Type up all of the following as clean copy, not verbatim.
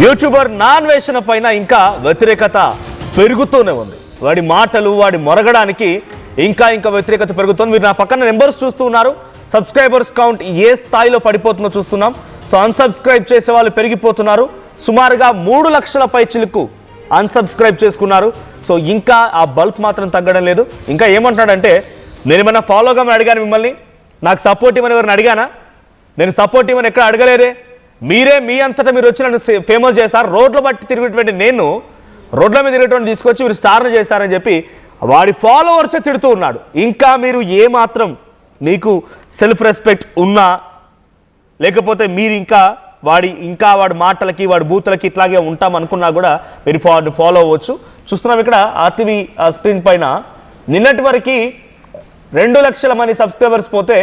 YouTuber Naa Anveshana పైన ఇంకా వ్యతిరేకత పెరుగుతూనే ఉంది. వాడి మాటలు వాడి మొరగడానికి ఇంకా వ్యతిరేకత పెరుగుతుంది. మీరు నా పక్కన నెంబర్స్ చూస్తూ ఉన్నారు. సబ్స్క్రైబర్స్ కౌంట్ ఏ స్థాయిలో పడిపోతుందో చూస్తున్నాం. సో అన్సబ్స్క్రైబ్ చేసే వాళ్ళు పెరిగిపోతున్నారు. సుమారుగా 3 లక్షల పైచిలకు అన్సబ్స్క్రైబ్ చేసుకున్నారు. సో ఇంకా ఆ బల్క్ మాత్రం తగ్గడం లేదు. ఇంకా ఏమంటున్నాడంటే, నేను ఏమన్నా ఫాలో కామని అడిగాను మిమ్మల్ని, నాకు సపోర్ట్ ఇవ్వని ఎవరిని అడిగానా? నేను సపోర్ట్ ఇవ్వని ఎక్కడ అడగలేరే. మీరే మీ అంతటా మీరు వచ్చి నన్ను ఫేమస్ చేశారు. రోడ్ల బట్టి తిరిగేటువంటి నేను రోడ్ల మీద తిరిగేటువంటి తీసుకొచ్చి మీరు స్టార్ని చేశారని చెప్పి వాడి ఫాలోవర్సే తిడుతూ ఉన్నాడు. ఇంకా మీరు ఏమాత్రం మీకు సెల్ఫ్ రెస్పెక్ట్ ఉన్నా, లేకపోతే మీరు ఇంకా వాడి మాటలకి వాడి బూతులకి ఇట్లాగే ఉంటాం అనుకున్నా కూడా మీరు ఫాలో అవ్వచ్చు. చూస్తున్నాం ఇక్కడ ఆర్టీవీ స్క్రీన్ పైన నిన్నటి వరకు 2 లక్షల మంది సబ్స్క్రైబర్స్ పోతే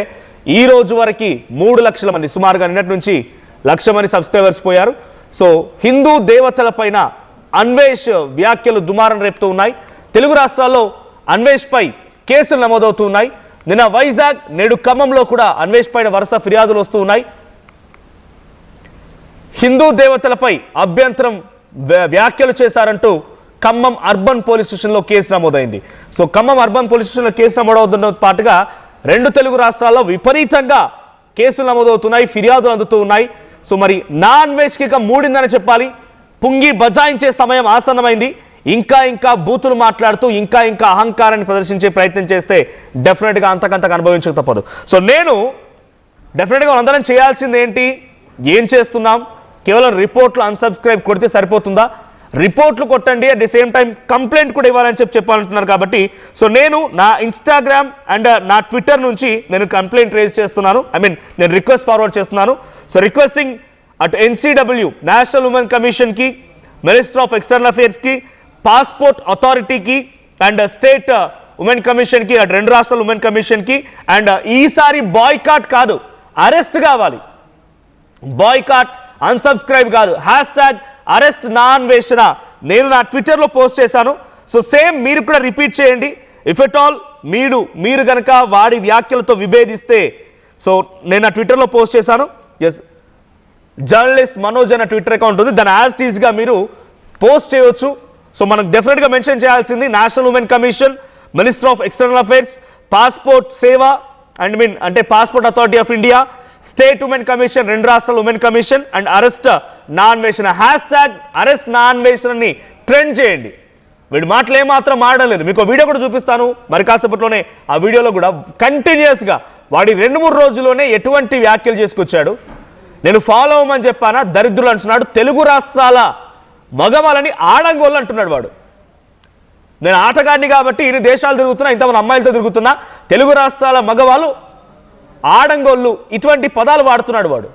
ఈ రోజు వరకు 3 లక్షల మంది, సుమారుగా నిన్నటి నుంచి 1 లక్ష మంది సబ్స్క్రైబర్స్ పోయారు. సో హిందూ దేవతల పైన అన్వేష్ వ్యాఖ్యలు దుమారం రేపుతూ ఉన్నాయి. తెలుగు రాష్ట్రాల్లో అన్వేష్ పై కేసులు నమోదవుతూ ఉన్నాయి. నిన్న వైజాగ్, నేడు ఖమ్మంలో కూడా అన్వేష్ పైన వరుస ఫిర్యాదులు వస్తూ ఉన్నాయి. హిందూ దేవతలపై అభ్యంతరం వ్యాఖ్యలు చేశారంటూ ఖమ్మం అర్బన్ పోలీస్ స్టేషన్లో కేసు నమోదైంది. సో ఖమ్మం అర్బన్ పోలీస్ స్టేషన్లో కేసు నమోదవుతున్న పాటుగా 2 తెలుగు రాష్ట్రాల్లో విపరీతంగా కేసులు నమోదవుతున్నాయి, ఫిర్యాదులు అందుతూ ఉన్నాయి. సో మరి నా అన్వేష్కి ఇక మూడిందని చెప్పాలి. పుంగి బజాయించే సమయం ఆసన్నమైంది. ఇంకా బూతులు మాట్లాడుతూ ఇంకా అహంకారాన్ని ప్రదర్శించే ప్రయత్నం చేస్తే డెఫినెట్గా అంతకంతకు అనుభవించక తప్పదు. సో నేను డెఫినెట్గా అందరం చేయాల్సింది ఏంటి, ఏం చేస్తున్నాం? కేవలం రిపోర్ట్లు అన్సబ్స్క్రైబ్ కొడితే సరిపోతుందా? రిపోర్ట్లు కొట్టండి, at the same time complaint కూడా ఇవ్వాలని చెప్పాలంటున్నారు. కాబట్టి సో నేను నా ఇన్స్టాగ్రామ్ అండ్ నా ట్విట్టర్ నుంచి నేను కంప్లైంట్ రేజ్ చేస్తున్నాను. నేను రిక్వెస్ట్ ఫార్వర్డ్ చేస్తున్నాను. సో రిక్వెస్టింగ్ అటు NCW నేషనల్ ఉమెన్ కమిషన్కి, మినిస్టర్ ఆఫ్ ఎక్స్టర్నల్ అఫేర్స్కి, పాస్పోర్ట్ అథారిటీకి అండ్ స్టేట్ ఉమెన్ కమిషన్కి, అటు 2 రాష్ట్రాల ఉమెన్ కమిషన్కి. అండ్ ఈసారి బాయ్కాట్ కాదు, అరెస్ట్ కావాలి. బాయ్కాట్, అన్సబ్స్క్రైబ్ కాదు. #అరెస్ట్ నా అన్వేషణ నేను నా ట్విట్టర్లో పోస్ట్ చేశాను. సో సేమ్ మీరు కూడా రిపీట్ చేయండి. ఇఫ్ ఎట్ ఆల్ మీరు కనుక వాడి వ్యాఖ్యలతో విభేదిస్తే, సో నేను నా ట్విట్టర్లో పోస్ట్ చేశాను. ఎస్, జర్నలిస్ట్ మనోజ్ అనే ట్విట్టర్ అకౌంట్ ఉంది, దాన్ని యాజ్ టీజ్గా మీరు పోస్ట్ చేయవచ్చు. సో మనం డెఫినెట్గా మెన్షన్ చేయాల్సింది national women commission, minister of external affairs, passport సేవ అంటే passport authority of India, state women commission, 2 రాష్ట్రాల ఉమెన్ కమిషన్ అండ్ అరెస్ట్ నా అన్వేషణ. #అరెస్ట్ నా అన్వేషణని ట్రెండ్ చేయండి. వీడి మాటలు ఏమాత్రం ఆడలేదు. మీకు వీడియో కూడా చూపిస్తాను మరి కాసేపట్లోనే. ఆ వీడియోలో కూడా కంటిన్యూస్గా వాడి 2-3 రోజుల్లోనే ఎటువంటి వ్యాఖ్యలు చేసుకొచ్చాడు. నేను ఫాలో అవ్వమని చెప్పానా, దరిద్రులు అంటున్నాడు. తెలుగు రాష్ట్రాల మగవాళ్ళని ఆడంగోళ్ళు అంటున్నాడు వాడు. నేను ఆటగాడిని కాబట్టి ఇన్ని దేశాలు తిరుగుతున్నా, ఇంతమంది అమ్మాయిలతో తిరుగుతున్నా, తెలుగు రాష్ట్రాల మగవాళ్ళు ఆడంగోళ్ళు, ఇటువంటి పదాలు వాడుతున్నాడు వాడు.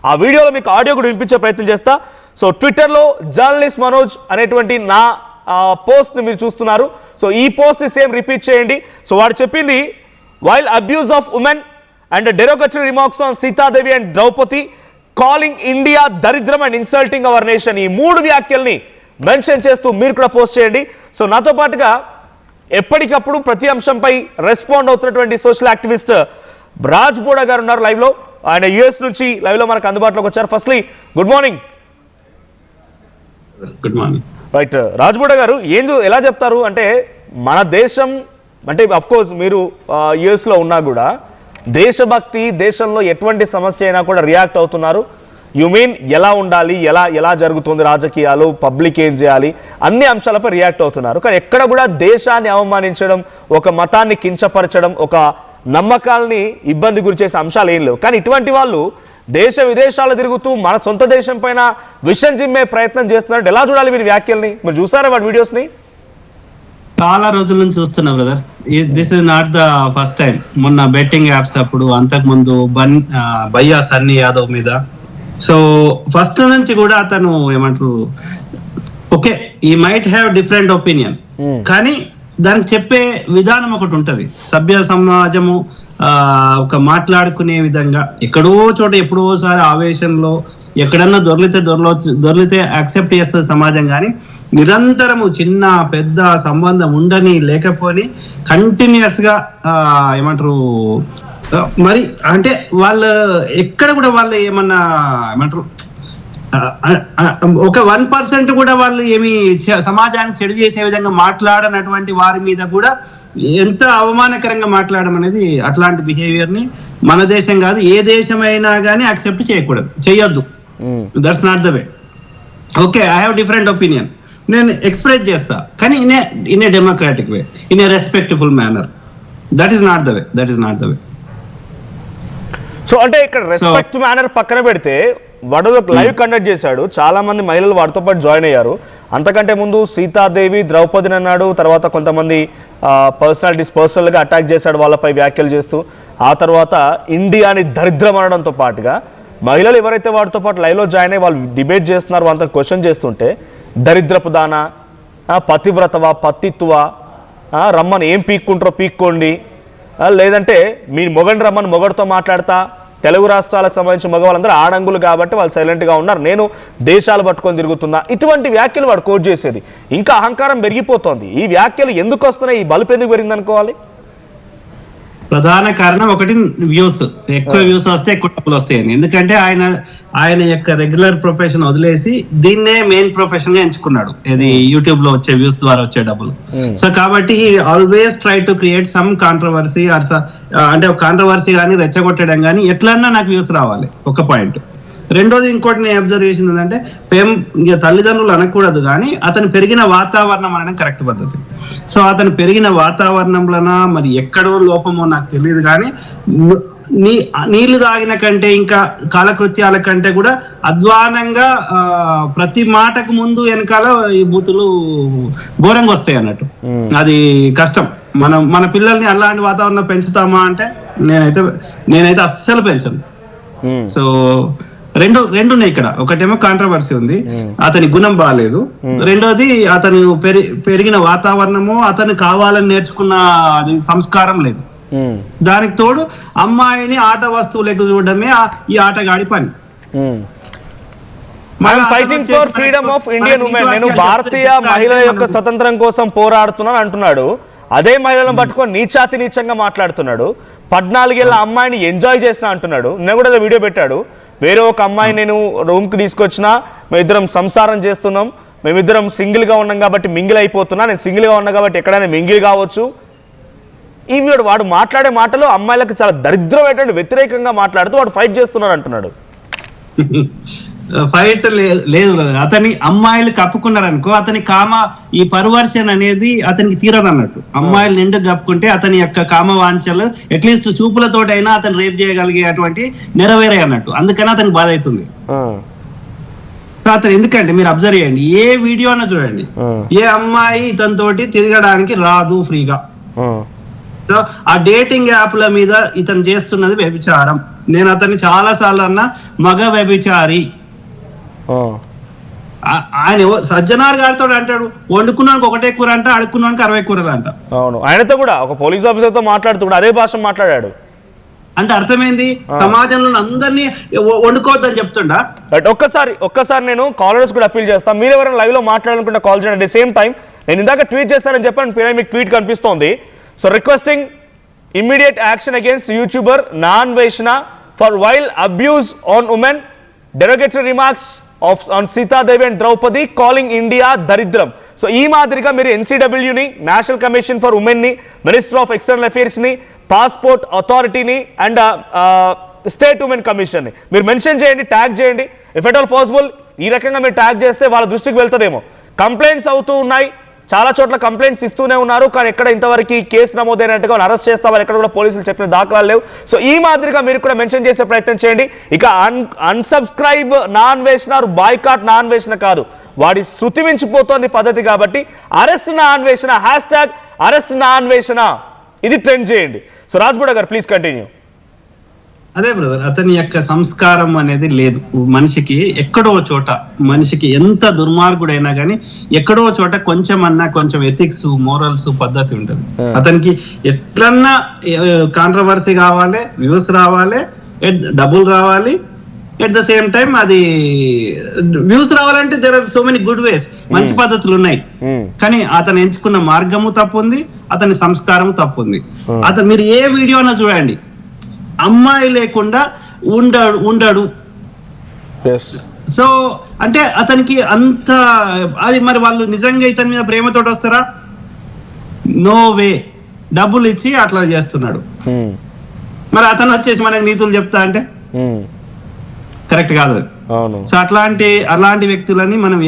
ఆ వీడియోలో మీకు ఆడియో కూడా వినిపించే ప్రయత్నం చేస్తా. సో ట్విట్టర్లో జర్నలిస్ట్ మనోజ్ అనేటువంటి నా పోస్ట్ని మీరు చూస్తున్నారు. సో ఈ పోస్ట్ని సేమ్ రిపీట్ చేయండి. సో వాడు చెప్పింది, vile abuse of women and derogatory remarks on Sitadevi and Draupadi, calling India దరిద్రం అండ్ ఇన్సల్టింగ్ అవర్ నేషన్. ఈ 3 వ్యాఖ్యల్ని మెన్షన్ చేస్తూ మీరు కూడా పోస్ట్ చేయండి. సో నాతో పాటుగా ఎప్పటికప్పుడు ప్రతి అంశంపై రెస్పాండ్ అవుతున్నటువంటి సోషల్ యాక్టివిస్ట్ రాజ్ బోడా గారు ఉన్నారు లైవ్లో. ఆయన US నుంచి లైవ్లో మనకు అందుబాటులోకి వచ్చారు. Firstly good morning. Good morning. Right, Raj Boda గారు ఎలా చెప్తారు అంటే, మన దేశం అంటే అఫ్కోర్స్ మీరు US లో ఉన్నా కూడా దేశభక్తి, దేశంలో ఎటువంటి సమస్య అయినా కూడా రియాక్ట్ అవుతున్నారు. యు మీన్ ఎలా ఉండాలి, ఎలా జరుగుతుంది రాజకీయాలు, పబ్లిక్ ఏం చేయాలి, అన్ని అంశాలపై రియాక్ట్ అవుతున్నారు. కానీ ఎక్కడ కూడా దేశాన్ని అవమానించడం, ఒక మతాన్ని కించపరచడం, ఒక నమ్మకాలని ఇబ్బంది గురి చేసే అంశాలు ఏం లేవు. కానీ ఇటువంటి వాళ్ళు దేశ విదేశాలు తిరుగుతూ మన సొంత దేశం పైన విషం చిమ్మే ప్రయత్నం చేస్తున్నారు. ఎలా చూడాలి వీరి వ్యాఖ్యల్ని? మీరు చూసారా వాడి వీడియోస్ని? చాలా రోజుల నుంచి చూస్తున్నా brother. This is not the first time. మొన్న బెట్టింగ్ యాప్స్ అప్పుడు, అంతకు ముందు భయ్యా సన్నీ యాదవ్ మీద. సో ఫస్ట్ నుంచి కూడా అతను ఏమంటారు, okay he might have different opinion, కానీ దానికి చెప్పే విధానం ఒకటి ఉంటది. సభ్య సమాజము ఒక మాట్లాడుకునే విధంగా, ఎక్కడో చోట ఎప్పుడోసారి ఆవేశంలో ఎక్కడన్నా దొర్లితే యాక్సెప్ట్ చేస్తుంది సమాజం. కానీ నిరంతరము చిన్న పెద్ద సంబంధం ఉండని లేకపోని కంటిన్యూస్ గా ఏమంటారు మరి అంటే వాళ్ళు ఎక్కడ కూడా వాళ్ళు ఏమన్నా ఏమంటారు ఒక 1% కూడా వాళ్ళు ఏమి సమాజానికి చెడు చేసే విధంగా మాట్లాడనటువంటి వారి మీద కూడా ఎంత అవమానకరంగా మాట్లాడడం అనేది, అట్లాంటి బిహేవియర్ ని మన దేశం కాదు ఏ దేశమైనా కానీ యాక్సెప్ట్ చేయొద్దు. That's not the way. Okay, I have different opinion, నేను ఎక్స్ప్రెస్ చేస్తా, కానీ in a democratic way, in a respectable manner. That is not the way. So అంటే ఇక్కడ రెస్పెక్ట్ మేనర్ పక్కన పెడితే వాడు ఒక లైవ్ కండక్ట్ చేశాడు, చాలా మంది మహిళలు వాడితో పాటు జాయిన్ అయ్యారు. అంతకంటే ముందు సీతాదేవి, ద్రౌపదిని అన్నాడు, తర్వాత కొంతమంది పర్సనాలిటీస్ పర్సనల్గా అటాక్ చేశాడు వాళ్ళపై వ్యాఖ్యలు చేస్తూ. ఆ తర్వాత ఇండియాని దరిద్రం అనడంతో పాటుగా మహిళలు ఎవరైతే వాడితో పాటు లైవ్లో జాయిన్ అయ్యి వాళ్ళు డిబేట్ చేస్తున్నారు, వాళ్ళతో క్వశ్చన్ చేస్తుంటే దరిద్రపు దానా, పతివ్రతవా, పత్తిత్వా, రమ్మని ఏం పీక్కుంటారో పీక్కోండి, లేదంటే మీ మొగని రమ్మని మొగడితో మాట్లాడతా, తెలుగు రాష్ట్రాలకు సంబంధించిన మగవాళ్ళందరూ ఆడంగులు కాబట్టి వాళ్ళు సైలెంట్గా ఉన్నారు, నేను దేశాలు పట్టుకొని తిరుగుతున్నా, ఇటువంటి వ్యాఖ్యలు వాడు కోట్ చేసేది. ఇంకా అహంకారం పెరిగిపోతుంది. ఈ వ్యాఖ్యలు ఎందుకు వస్తున్నాయి, ఈ బలుపు ఎందుకు పెరిగింది అనుకోవాలి? ప్రధాన కారణం ఒకటి వ్యూస్, ఎక్కువ వ్యూస్ వస్తే ఎక్కువ డబ్బులు వస్తాయని. ఎందుకంటే ఆయన యొక్క రెగ్యులర్ ప్రొఫెషన్ వదిలేసి దీన్నే మెయిన్ ప్రొఫెషన్ గా ఎంచుకున్నాడు, ఇది యూట్యూబ్ లో వచ్చే వ్యూస్ ద్వారా వచ్చే డబ్బులు. సో కాబట్టి always try to create some controversy, అంటే కాంట్రవర్సీ కానీ రెచ్చగొట్టడం కానీ ఎట్లన్నా నాకు వ్యూస్ రావాలి, ఒక పాయింట్. రెండోది ఇంకోటి నేను అబ్జర్వ్ చేసింది ఏంటంటే తల్లిదండ్రులు అనకూడదు కానీ అతను పెరిగిన వాతావరణం అనడం కరెక్ట్ పద్ధతి. సో అతను పెరిగిన వాతావరణంలోనా మరి ఎక్కడో లోపమో నాకు తెలియదు కానీ నీళ్లు తాగిన కంటే ఇంకా కాలకృత్యాల కంటే కూడా అధ్వానంగా ప్రతి మాటకు ముందు వెనకాల ఈ బూతులు ఘోరంగా వస్తాయి అన్నట్టు. అది కష్టం. మన పిల్లల్ని అలాంటి వాతావరణం పెంచుతామా అంటే నేనైతే అస్సలు పెంచను. సో రెండు ఉన్నాయి ఇక్కడ. ఒకటేమో కాంట్రవర్సీ ఉంది, అతని గుణం బాగాలేదు. రెండోది అతను పెరిగిన వాతావరణము, అతను కావాలని నేర్చుకున్న అది సంస్కారం లేదు. దానికి తోడు అమ్మాయిని ఆట వస్తువులకు చూడడమే ఈ ఆటగాడి పని. Fighting for freedom of Indian women, నేను భారతీయ మహిళల యొక్క స్వతంత్రం కోసం పోరాడుతున్నాను అంటున్నాడు. అదే మహిళలను పట్టుకొని నీచంగా మాట్లాడుతున్నాడు. 14 ఏళ్ళ అమ్మాయిని ఎంజాయ్ చేసిన అంటున్నాడు. నేను కూడా వీడియో పెట్టాడు, వేరే ఒక అమ్మాయి నేను రూమ్కి తీసుకొచ్చినా, మేమిద్దరం సంసారం చేస్తున్నాం, మేమిద్దరం సింగిల్గా ఉన్నాం కాబట్టి మింగిల్ అయిపోతున్నా, నేను సింగిల్గా ఉన్నా కాబట్టి ఎక్కడైనా మింగిల్ కావచ్చు. ఈ వాడు మాట్లాడే మాటలు అమ్మాయిలకు చాలా దరిద్రమైనటువంటి వ్యతిరేకంగా మాట్లాడుతూ వాడు ఫైట్ చేస్తున్నాడు అంటున్నాడు. ఫైట్ లేదు, అతని అమ్మాయిలు కప్పుకున్నారనుకో అతని ఈ పర్వర్షన్ అనేది అతనికి తీరదు అన్నట్టు. అమ్మాయిలు నిండు కప్పుకుంటే అతని యొక్క కామ వాంఛలు అట్లీస్ట్ చూపులతోటైనా అతను రేప్ చేయగలిగేటువంటి నెరవేరే అన్నట్టు. అందుకని అతనికి బాధ అవుతుంది. అతను ఎందుకంటే మీరు అబ్జర్వ్ చేయండి, ఏ వీడియో అన్నా చూడండి, ఏ అమ్మాయి ఇతనితోటి తిరగడానికి రాదు ఫ్రీగా. సో ఆ డేటింగ్ యాప్ల మీద ఇతను చేస్తున్నది వ్యభిచారం. నేను అతన్ని చాలా సార్లు అన్నా మగ వ్యభిచారి. ఆయన సజ్జనార్ గారితో అంటాడు, వండుకున్నానికి ఒకటే కూర అంట, అడుక్కున్నానికి 60 కూరలు అంట. అవును, ఆయనతో కూడా ఒక పోలీస్ ఆఫీసర్ తో మాట్లాడుతూ కూడా అదే భాష మాట్లాడాడు. అంటే అర్థమైంది, సమాజంలో అందరినీ వండుకోవద్దని చెప్తుండా. బట్ ఒక్కసారి నేను కాలర్స్ కూడా అపీల్ చేస్తాను, మీరు ఎవరైనా లైవ్ లో మాట్లాడాలనుకుంటే కాల్ చేయండి. అట్ ద సేమ్ టైం నేను ఇందాక ట్వీట్ చేస్తానని చెప్పాను, మీకు ట్వీట్ కనిపిస్తోంది. So requesting immediate action against YouTuber non Vaishna for wild abuse on women, derogatory remarks on Sita Devi and Draupadi, calling India daridram. So ఈ మాదిరిగా మీరు NCW ని, నేషనల్ కమిషన్ ఫర్ ఉమెన్ ని, మినిస్టర్ ఆఫ్ ఎక్స్టర్నల్ అఫైర్స్ ని, passport అథారిటీని and state women commission ని మీరు mention చేయండి, ట్యాగ్ చేయండి. ఇఫ్ ఎట్ ఆల్ పాసిబుల్ ఈ రకంగా మీరు ట్యాగ్ చేస్తే వాళ్ళ దృష్టికి వెళ్తుందేమో. కంప్లైంట్స్ అవుతూ ఉన్నాయి, చాలా చోట్ల కంప్లైంట్స్ ఇస్తూనే ఉన్నారు, కానీ ఎక్కడ ఇంతవరకు కేసు నమోదైనట్టుగా అరెస్ట్ చేస్తామని ఎక్కడ కూడా పోలీసులు చెప్పిన దాఖలాలు లేవు. సో ఈ మాదిరిగా మీరు కూడా మెన్షన్ చేసే ప్రయత్నం చేయండి. ఇక అన్సబ్స్క్రైబ్ నాన్ వేసిన, బాయ్కాట్ నాన్ వేసిన కాదు, వాడి శృతి మించిపోతోంది పద్ధతి. కాబట్టి అరెస్ట్ నాన్ వేసిన, హ్యాష్ట్యాగ్ అరెస్ట్ నాన్ వేసిన, ఇది ట్రెండ్ చేయండి. సో రాజ్బోడ గారు ప్లీజ్ కంటిన్యూ. అదే బ్రదర్, అతని యొక్క సంస్కారం అనేది లేదు. మనిషికి ఎక్కడో చోట, మనిషికి ఎంత దుర్మార్గుడైనా కానీ ఎక్కడో చోట కొంచెం ఎథిక్స్, మోరల్స్, పద్ధతి ఉంటుంది. అతనికి ఎట్లన్నా కాంట్రవర్సీ కావాలి, వ్యూస్ రావాలి, డబ్బులు రావాలి, ఎట్ ద సేమ్ టైం అది వ్యూస్ రావాలంటే there are so many good ways, మంచి పద్ధతులు ఉన్నాయి. కానీ అతను ఎంచుకున్న మార్గము తప్పుంది, అతని సంస్కారం తప్పుంది. మీరు ఏ వీడియోనా చూడండి, అమ్మాయి లేకుండా ఉండడు. సో అంటే అతనికి అంత అది మరి వాళ్ళు నిజంగా ఇతని మీద ప్రేమతోటి వస్తారా? No way. డబ్బులు ఇచ్చి అట్లా చేస్తున్నాడు. మరి అతను వచ్చేసి మనకి నీతులు చెప్తా అంటే కరెక్ట్ కాదు. సో అలాంటి వ్యక్తులని మనం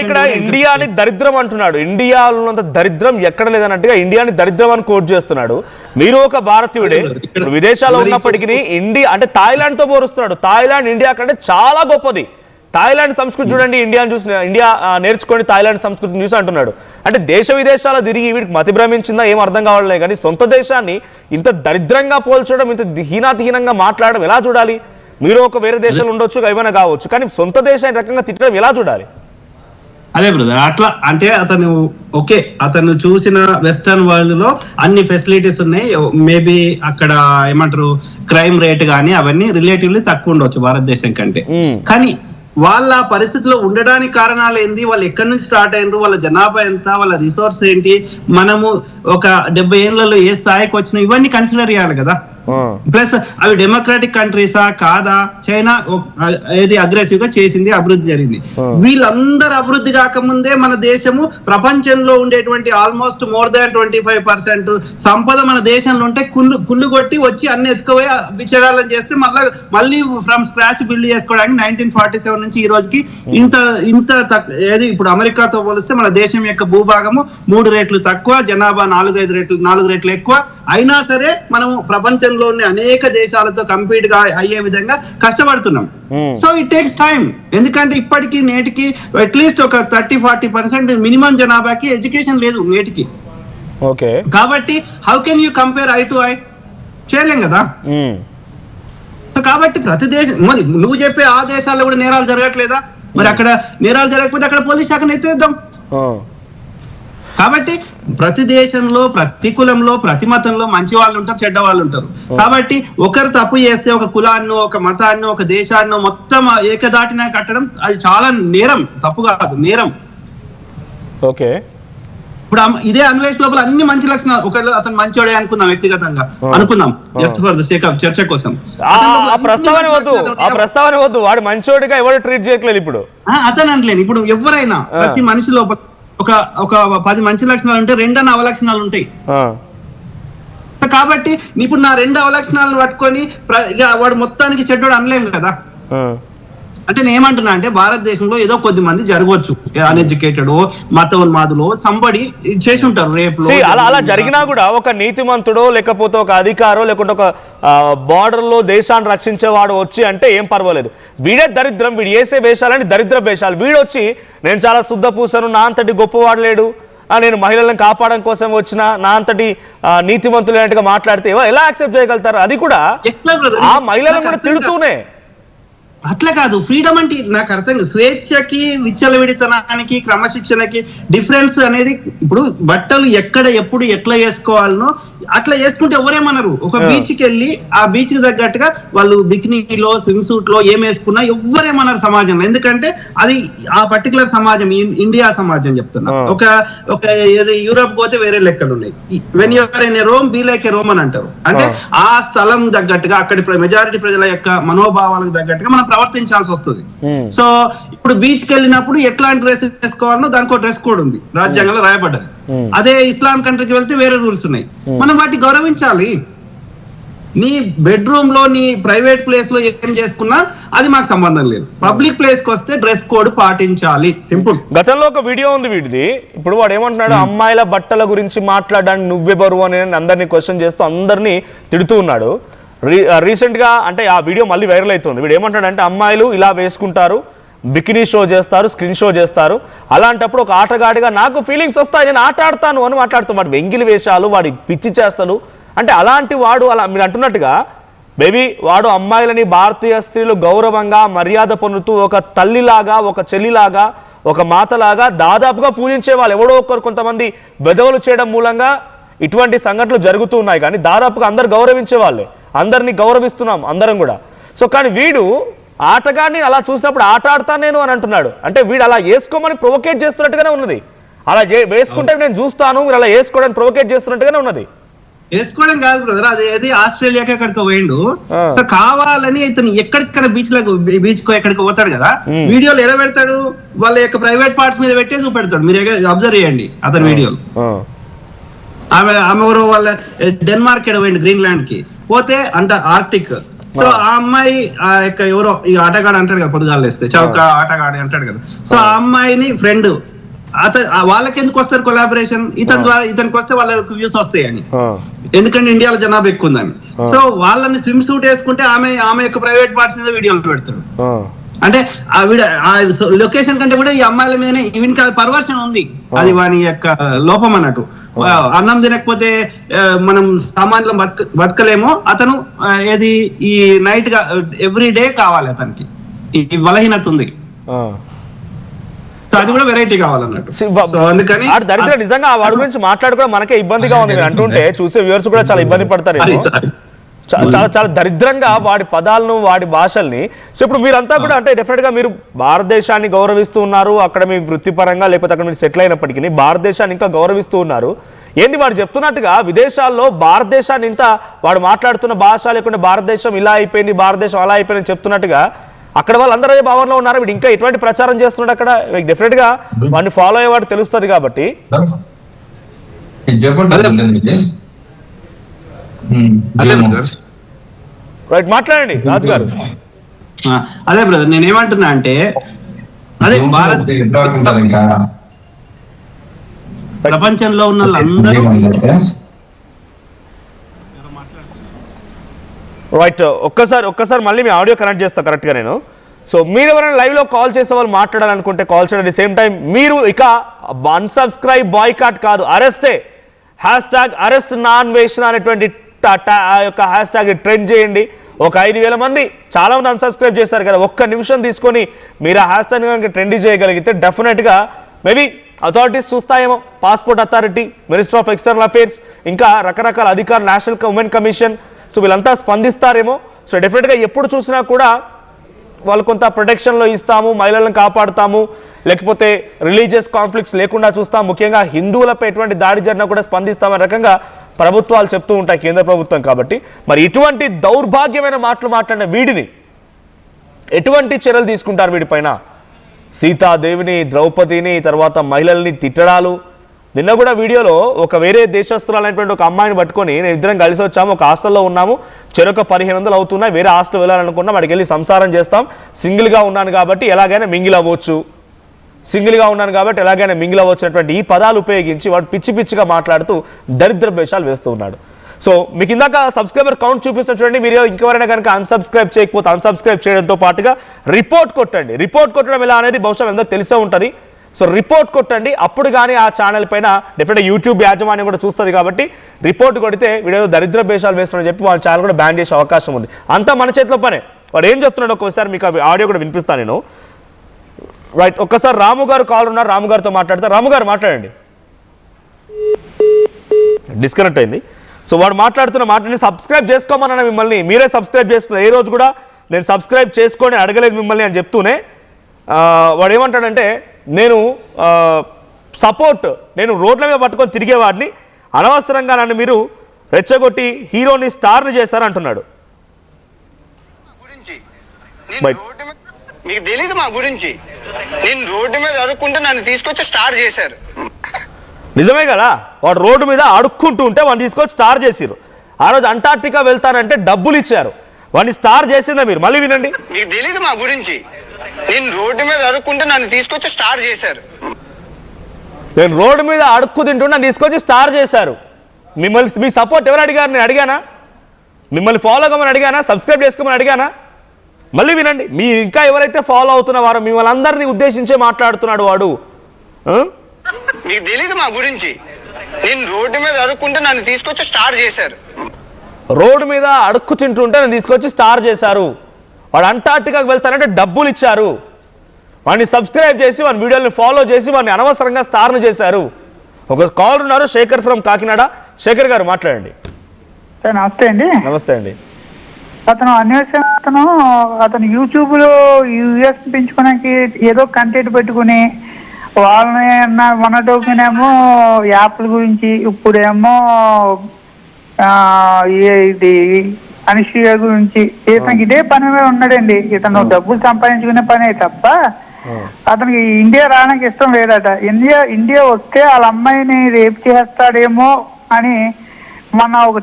ఇక్కడ ఇండియాని దరిద్రం అంటున్నాడు. ఇండియాలో ఉన్నంత దరిద్రం ఎక్కడ లేదన్నట్టుగా ఇండియాని దరిద్రం అని కోట్ చేస్తున్నాడు. మీరు ఒక భారతీయుడే, విదేశాల్లో ఉన్నప్పటికీ ఇండియా అంటే థాయిలాండ్ తో పోరుస్తున్నాడు. థాయిలాండ్ ఇండియా కంటే చాలా గొప్పది. థాయిలాండ్ సంస్కృతి చూడండి, ఇండియాని చూసి ఇండియా నేర్చుకొని థాయిలాండ్ సంస్కృతిని చూసి అంటున్నాడు. అంటే దేశ విదేశాలు తిరిగి వీడికి మతి భ్రమించిందా ఏం అర్థం కావట్లేదు. కానీ సొంత దేశాన్ని ఇంత దరిద్రంగా పోల్చడం, ఇంత హీనాతిహీనంగా మాట్లాడడం ఎలా చూడాలి? మీరు ఒక వేరే దేశంలో ఉండొచ్చు, ఏమైనా కావచ్చు, కానీ సొంత దేశాన్ని రకంగా తిట్టడం ఎలా చూడాలి? అదే బ్రదర్, అట్లా అంటే అతను చూసిన వెస్టర్న్ వరల్డ్ లో అన్ని ఫెసిలిటీస్ ఉన్నాయి. మేబీ అక్కడ ఏమంటారు క్రైమ్ రేట్ కానీ అవన్నీ రిలేటివ్లీ తక్కువ ఉండొచ్చు భారతదేశం కంటే. కానీ వాళ్ళ పరిస్థితిలో ఉండడానికి కారణాలు ఏంది, వాళ్ళు ఎక్కడి నుంచి స్టార్ట్ అయినారు, వాళ్ళ జనాభా ఎంత, వాళ్ళ రిసోర్స్ ఏంటి, మనము ఒక 70 ఏళ్లలో ఏ స్థాయికి వచ్చినా ఇవన్నీ కన్సిడర్ చేయాలి కదా. ప్లస్ అవి డెమోక్రాటిక్ కంట్రీసా కాదా, చైనా ఏది అగ్రెసివ్ గా చేసింది, అభివృద్ధి జరిగింది. వీళ్ళందరూ అభివృద్ధి కాకముందే మన దేశము ప్రపంచంలో ఉండేటువంటి ఆల్మోస్ట్ మోర్ దాన్ 25% సంపద మన దేశంలో ఉంటే కుళ్ళు కొట్టి వచ్చి అన్ని ఎత్తుకుపోయి బిచ్చగాళ్ళని చేస్తే మళ్ళీ ఫ్రమ్ స్క్రాచ్ బిల్డ్ చేసుకోవడానికి 1947 నుంచి ఈ రోజుకి ఇంత ఏది ఇప్పుడు అమెరికాతో పోలిస్తే మన దేశం యొక్క భూభాగము 3 రెట్లు తక్కువ, జనాభా 4 రెట్లు ఎక్కువ. అయినా సరే మనము ప్రపంచంలో అనేక దేశాలతో కంపీట్ గా అయ్యే విధంగా కష్టపడుతున్నాం. So it takes time. ఎందుకంటే ఇప్పటికీ నేటికి అట్లీస్ట్ ఒక 30-40% మినిమం జనాభాకి ఎడ్యుకేషన్ లేదు నేటికి. కాబట్టి how can you compare I to I? చేయలేం కదా. కాబట్టి ప్రతి దేశం మరి నువ్వు చెప్పే ఆ దేశాల్లో కూడా నేరాలు జరగట్లేదా? మరి అక్కడ నేరాలు జరగకపోతే అక్కడ పోలీస్ శాఖను ఎత్తేద్దాం. కాబట్టి ప్రతి దేశంలో, ప్రతి కులంలో, ప్రతి మతంలో మంచి వాళ్ళు ఉంటారు, చెడ్డ వాళ్ళు ఉంటారు. కాబట్టి ఒకరు తప్పు చేస్తే ఒక కులాన్నో, ఒక మతాన్నో, ఒక దేశాన్నో మొత్తం ఏకదాటిన కట్టడం అది చాలా నేరం, తప్పు కాదు, నేరం. ఓకే, ఇప్పుడు ఇదే అన్వేష్ లోపల అన్ని మంచి లక్షణాలు, ఒకళ్ళు అతను మంచోడే అనుకుందాం, వ్యక్తిగతంగా అనుకుందాం, just for the sake of చర్చ కోసం. ఆ ప్రస్తావన వద్దు, వాడు మంచోడిగా ఎవరు ట్రీట్ చేయట్లేదు ఇప్పుడు. అతను అంటలేను, ఇప్పుడు ఎవరైనా ప్రతి మనిషి లోపల ఒక 10 మంచి లక్షణాలు ఉంటే 2 అవలక్షణాలు ఉంటాయి. కాబట్టి ఇప్పుడు నా 2 అవలక్షణాలను పట్టుకొని వాడు మొత్తానికి చెడ్డోడు అనలేము కదా. అంటే నేను ఏమంటున్నా అంటే భారతదేశంలో ఏదో కొద్ది మంది జరగవచ్చు, అన్ఎడ్యుకేటెడ్, మతోన్మాదులు సంబడి చేసి ఉంటారు రేపు. అలా జరిగినా కూడా ఒక నీతిమంతుడో లేకపోతే ఒక అధికారో లేకుంటే ఒక బార్డర్ లో దేశాన్ని రక్షించేవాడు వచ్చి అంటే ఏం పర్వాలేదు. వీడే దరిద్రం, వీడు వేసే వేషాలని దరిద్ర వేషాలు. వీడు వచ్చి నేను చాలా శుద్ధ పూసను, నా అంతటి గొప్పవాడు లేడు, నేను మహిళలను కాపాడడం కోసం వచ్చిన, నా అంతటి నీతిమంతులు అన్నట్టుగా మాట్లాడితే ఎలా యాక్సెప్ట్ చేయగలుగుతారు? అది కూడా ఆ మహిళలను కూడా తిడుతూనే. అట్లా కాదు, ఫ్రీడమ్ అంటే నాకు అర్థం కాదు. స్వేచ్ఛకి, విచ్చలవిడితనానికి, క్రమశిక్షణకి డిఫరెన్స్ అనేది, ఇప్పుడు బట్టలు ఎక్కడ ఎప్పుడు ఎట్లా వేసుకోవాలనో అట్లా వేసుకుంటే ఎవరేమన్నారు. ఒక బీచ్ కి వెళ్ళి ఆ బీచ్ కి తగ్గట్టుగా వాళ్ళు బికినీలో, స్విమ్ సూట్ లో ఏం వేసుకున్నా ఎవరేమన్నారు సమాజంలో. ఎందుకంటే అది ఆ పర్టికులర్ సమాజం, ఇండియా సమాజం చెప్తున్నా. ఒక యూరోప్ పోతే వేరే లెక్కలు ఉన్నాయి. When you're in a Rome be like a Rome అని అంటారు. అంటే ఆ స్థలం తగ్గట్టుగా అక్కడి మెజారిటీ ప్రజల యొక్క మనోభావాలకు తగ్గట్టుగా మనం ప్రవర్తించాల్సి వస్తుంది. సో ఇప్పుడు బీచ్ కి వెళ్ళినప్పుడు ఎట్లాంటి డ్రెస్ వేసుకోవాలనో దానికి ఒక డ్రెస్ కోడ్ ఉంది, రాజ్యాంగంలో రాయబడ్డది. అదే ఇస్లాం కంట్రీకి వెళ్తే వేరే రూల్స్ ఉన్నాయి. మనం వాటిని గౌరవించాలి. నీ బెడ్రూమ్ లో, నీ ప్రైవేట్ ప్లేస్ లో ఏం చేసుకున్నా అది మాకు సంబంధం లేదు. పబ్లిక్ ప్లేస్ కి వస్తే డ్రెస్ కోడ్ పాటించాలి, సింపుల్. గతంలో ఒక వీడియో ఉంది వీడిది. ఇప్పుడు వాడు ఏమంటున్నాడు, అమ్మాయిల బట్టల గురించి మాట్లాడడానికి నువ్వెవరు అని అందరినీ క్వశ్చన్ చేస్తూ అందరినీ తిడుతూ ఉన్నాడు. రీసెంట్ గా అంటే ఆ వీడియో మళ్ళీ వైరల్ అవుతుంది. వీడు ఏమంటాడంటే అమ్మాయిలు ఇలా వేసుకుంటారు, బికినీ షో చేస్తారు, స్క్రీన్ షో చేస్తారు, అలాంటప్పుడు ఒక ఆటగాడిగా నాకు ఫీలింగ్స్ వస్తాయి, నేను ఆట ఆడతాను అని మాట్లాడుతున్నాడు. వెంగిలి వేషాలు, వాడి పిచ్చి చేష్టలు. అంటే అలాంటి వాడు, అలా మీరు అంటున్నట్టుగా బేబీ వాడు అమ్మాయిలని, భారతీయ స్త్రీలు గౌరవంగా మర్యాద పొందుతూ ఒక తల్లిలాగా, ఒక చెల్లిలాగా, ఒక మాతలాగా దాదాపుగా పూజించే వాళ్ళు. ఎవడో ఒకరు కొంతమంది వెధవలు చేయడం మూలంగా ఇటువంటి సంఘటనలు జరుగుతూ ఉన్నాయి, కానీ దాదాపుగా అందరు గౌరవించే వాళ్ళే, అందరినీ గౌరవిస్తున్నాం అందరం కూడా. సో కానీ వీడు ఆటగాడిని అలా చూసినప్పుడు ఆట ఆడతాను నేను అని అంటున్నాడు. అంటే వీడు అలా వేసుకోమని ప్రొవోకేట్ చేస్తున్నట్టుగానే ఉన్నది. అలా వేసుకుంటే నేను చూస్తాను, మీరు అలా వేసుకోవడానికి ప్రొవోకేట్ చేస్తున్నట్టుగానే ఉన్నది. వేసుకోవడం కాదు బ్రదర్, అది ఏది ఆస్ట్రేలియాకి ఎక్కడికి పోయిండు. సో కావాలని ఇతను ఎక్కడిక్కడ బీచ్ కో ఎక్కడికి పోతాడు కదా, వీడియోలు ఎడ పెడతాడు, వాళ్ళ యొక్క ప్రైవేట్ పార్ట్స్ మీద పెట్టేసి చూపెడతాడు. మీరు అబ్జర్వ్ చేయండి అతని వీడియోలు. ఆమె ఎవరో వాళ్ళ డెన్మార్క్ ఎడ పోయిండు, గ్రీన్లాండ్ కి పోతే అంట ఆర్టిక్. సో ఆ అమ్మాయి ఆ యొక్క ఎవరో ఈ ఆటగాడు అంటాడు కదా, పొద్దుగాలు వేస్తే చౌక ఆటగాడు అంటాడు కదా. సో ఆ అమ్మాయిని ఫ్రెండ్ వాళ్ళకి ఎందుకు వస్తారు కొలాబరేషన్, ఇతని ద్వారా ఇతనికి వస్తే వాళ్ళకి వ్యూస్ వస్తాయని, ఎందుకంటే ఇండియాలో జనాభా ఎక్కువ ఉందని. సో వాళ్ళని స్విమ్ సూట్ వేసుకుంటే ఆమె యొక్క ప్రైవేట్ పార్ట్స్ మీద వీడియోలు పెడతాడు. అంటే ఆ లొకేషన్ కంటే కూడా ఈ అమ్మాయిల మీదనే ఈవెన్ పర్వర్షన్ ఉంది, అది వాని యొక్క లోపం అన్నట్టు. అన్నం తినకపోతే మనం సామాన్యం బతకలేమో, అతను ఏది ఈ నైట్ గా ఎవ్రీ డే కావాలి అతనికి, ఈ బలహీనత ఉంది. అది కూడా వెరైటీ కావాలన్నట్టు. అందుకని దరిద్ర నిజంగా వాడి గురించి మాట్లాడుకోవడం మనకే ఇబ్బందిగా ఉంది అంటుంటే, చూసే వ్యూవర్స్ కూడా చాలా ఇబ్బంది పడతారు. చాలా చాలా దరిద్రంగా వాడి పదాలను వాడి భాషల్ని. సో ఇప్పుడు మీరంతా కూడా అంటే డెఫినెట్ గా మీరు భారతదేశాన్ని గౌరవిస్తూ ఉన్నారు, అక్కడ మీ వృత్తిపరంగా లేకపోతే అక్కడ మీరు సెటిల్ అయినప్పటికీ భారతదేశాన్ని ఇంకా గౌరవిస్తూ ఉన్నారు. ఏంటి వాడు చెప్తున్నట్టుగా విదేశాల్లో భారతదేశాన్ని ఇంత వాడు మాట్లాడుతున్న భాష లేకుంటే భారతదేశం ఇలా అయిపోయింది, భారతదేశం అలా అయిపోయింది చెప్తున్నట్టుగా అక్కడ వాళ్ళందరూ అదే భావనలో ఉన్నారు. వీడు ఇంకా ఎటువంటి ప్రచారం చేస్తున్నాడు అక్కడ, డెఫినెట్ గా వాడిని ఫాలో అయ్యేవాడు తెలుస్తుంది కాబట్టి. రైట్, మాట్లాడండి రాజు గారు. అదే బ్రదర్ నేనేమంటున్నా అంటే, అదే భారత్ ప్రపంచంలో ఉన్న వాళ్ళందరూ రైట్. ఒక్కసారి మళ్ళీ మీ ఆడియో కనెక్ట్ చేస్తా కరెక్ట్గా నేను. సో మీరు ఎవరైనా లైవ్లో కాల్ చేసే వాళ్ళు మాట్లాడాలనుకుంటే కాల్ చేయండి. అట్ ది సేమ్ టైం మీరు ఇక అన్సబ్స్క్రైబ్ బాయ్కాట్ కాదు, అరెస్టే. #అరెస్ట్ నాన్వేషన్ అనేటువంటి ఆ యొక్క హ్యాష్ ట్యాగ్ ట్రెండ్ చేయండి. ఒక 5,000 మంది చాలా మంది అన్సబ్స్క్రైబ్ చేశారు కదా, ఒక్క నిమిషం తీసుకొని మీరు ఆ హ్యాష్ ట్యాగ్ కనుక ట్రెండ్ చేయగలిగితే డెఫినెట్గా మేబీ అథారిటీస్ చూస్తాయేమో, passport authority, minister of external affairs, ఇంకా రకరకాల అధికారులు, నేషనల్ ఉమెన్ కమిషన్, సో వీళ్ళంతా స్పందిస్తారేమో. సో డెఫినెట్గా ఎప్పుడు చూసినా కూడా వాళ్ళు కొంత ప్రొటెక్షన్లో ఇస్తాము, మహిళలను కాపాడుతాము, లేకపోతే రిలీజియస్ కాన్ఫ్లిక్ట్స్ లేకుండా చూస్తాం, ముఖ్యంగా హిందువులపై ఎటువంటి దాడి జరిగినా కూడా స్పందిస్తామనే రకంగా ప్రభుత్వాలు చెప్తూ ఉంటాయి, కేంద్ర ప్రభుత్వం కాబట్టి. మరి ఇటువంటి దౌర్భాగ్యమైన మాటలు మాట్లాడిన వీడిని ఎటువంటి చర్యలు తీసుకుంటారు వీడిపైన? సీతాదేవిని, ద్రౌపదిని, తర్వాత మహిళల్ని తిట్టడాలు. నిన్న కూడా వీడియోలో ఒక వేరే దేశస్తురాలైనటువంటి ఒక అమ్మాయిని పట్టుకొని నేను ఇద్దరం కలిసి వచ్చాము, ఒక హాస్టల్లో ఉన్నాము, చెరొక 1500 అవుతున్నాయి, వేరే హాస్టల్ వెళ్ళాలనుకున్నా, వాడికి వెళ్ళి సంసారం చేస్తాం, సింగిల్గా ఉన్నాను కాబట్టి ఎలాగైనా మింగిల్ అవ్వచ్చు, అనేటువంటి ఈ పదాలు ఉపయోగించి వాడు పిచ్చి పిచ్చిగా మాట్లాడుతూ దరిద్ర వేషాలు వేస్తూ ఉన్నాడు. సో మీకు ఇందాక సబ్స్క్రైబర్ కౌంట్ చూపిస్తున్న చూడండి, మీరు ఇంకెవరైనా కనుక అన్సబ్స్క్రైబ్ చేయకపోతే అన్సబ్స్క్రైబ్ చేయడంతో పాటుగా రిపోర్ట్ కొట్టండి. రిపోర్ట్ కొట్టడం ఎలా అనేది బహుశా అందరూ తెలిసే ఉంటుంది. సో రిపోర్ట్ కొట్టండి, అప్పుడు కానీ ఆ ఛానల్ పైన డెఫినెట్గా యూట్యూబ్ యాజమాన్యం కూడా చూస్తుంది కాబట్టి రిపోర్ట్ కొడితే వీడియో దరిద్ర వేషాలు వేస్తున్నాడని చెప్పి వాళ్ళ ఛానల్ కూడా బ్యాన్ చేసే అవకాశం ఉంది. అంతా మన చేతిలో పనే. వాడు ఏం చెప్తున్నాడు ఒక్కోసారి మీకు ఆడియో కూడా వినిపిస్తాను నేను. రైట్, ఒక్కసారి రాము గారు కాల్ ఉన్నారు, రాము గారితో మాట్లాడతా. రాము గారు మాట్లాడండి. డిస్కనెక్ట్ అయింది. సో వాడు మాట్లాడుతున్న మాటని సబ్స్క్రైబ్ చేసుకోమన్నా మిమ్మల్ని, మీరే సబ్స్క్రైబ్ చేసుకున్నారు. ఏ రోజు కూడా నేను సబ్స్క్రైబ్ చేసుకొని అడగలేదు మిమ్మల్ని అని చెప్తూనే వాడు ఏమంటాడంటే, నేను రోడ్ల మీద పట్టుకొని తిరిగేవాడిని, అనవసరంగా నన్ను మీరు రెచ్చగొట్టి హీరోని స్టార్ని చేశారంటున్నాడు. మీకు తెలియదు మా గురించి. నేను రోడ్డు మీద అడుక్కుంటే నన్ను తీసుకొచ్చి స్టార్ చేశారు. నిజమే కదా, వాడు రోడ్డు మీద అడుక్కుంటూ ఉంటే వాడిని తీసుకొచ్చి స్టార్ చేసిరు. ఆ రోజు అంటార్టికా వెళ్తానంటే డబ్బులు ఇచ్చారు, వాడిని స్టార్ చేసిందా మీరు? మళ్ళీ వినండి. మీకు తెలియదు మా గురించి. నేను రోడ్డు మీద అడుక్కుంటే నన్ను తీసుకొచ్చి స్టార్ చేశారు. నేను రోడ్డు మీద అడుక్కు తింటున్నా తీసుకొచ్చి స్టార్ చేశారు. మిమ్మల్ని మీ సపోర్ట్ ఎవరు అడిగారు? నేను అడిగానా? మిమ్మల్ని ఫాలో అవ్వమని అడిగానా? సబ్స్క్రైబ్ చేసుకోమని అడిగానా? మళ్ళీ వినండి. మీరు ఇంకా ఎవరైతే ఫాలో అవుతున్నవారో మిమ్మల్ని అందరినీ ఉద్దేశించే మాట్లాడుతున్నాడు వాడు. మీకు తెలియదు మా గురించి. నేను రోడ్డు మీద అడుక్కుంటే నన్ను తీసుకొచ్చి స్టార్ చేశారు. రోడ్డు మీద అడుక్కు తింటుంటే నన్ను తీసుకొచ్చి స్టార్ చేశారు. వాడు అంటార్టికాకి వెళ్తానంటే డబ్బులు ఇచ్చారు. వాడిని సబ్స్క్రైబ్ చేసి వాడి వీడియోని ఫాలో చేసి వాడిని అనవసరంగా స్టార్ను చేశారు. ఒక కాల్ ఉన్నారు, శేఖర్ ఫ్రమ్ కాకినాడ. శేఖర్ గారు మాట్లాడండి. నమస్తే అండి. నమస్తే అండి. అతను యూట్యూబ్ లో యూఎస్ పెంచుకోవడానికి ఏదో కంటెంట్ పెట్టుకుని వాళ్ళని మొన్నటోకేనేమో యాప్ల గురించి, ఇప్పుడేమో ఇది అనుషియ గురించి ఇతనికి ఇదే పని మీద ఉన్నాడండి. ఇతను డబ్బులు సంపాదించుకునే పనే తప్ప అతనికి ఇండియా రావడానికి ఇష్టం లేదట. ఇండియా వస్తే వాళ్ళ అమ్మాయిని రేపు చేస్తాడేమో అని మొన్న ఒక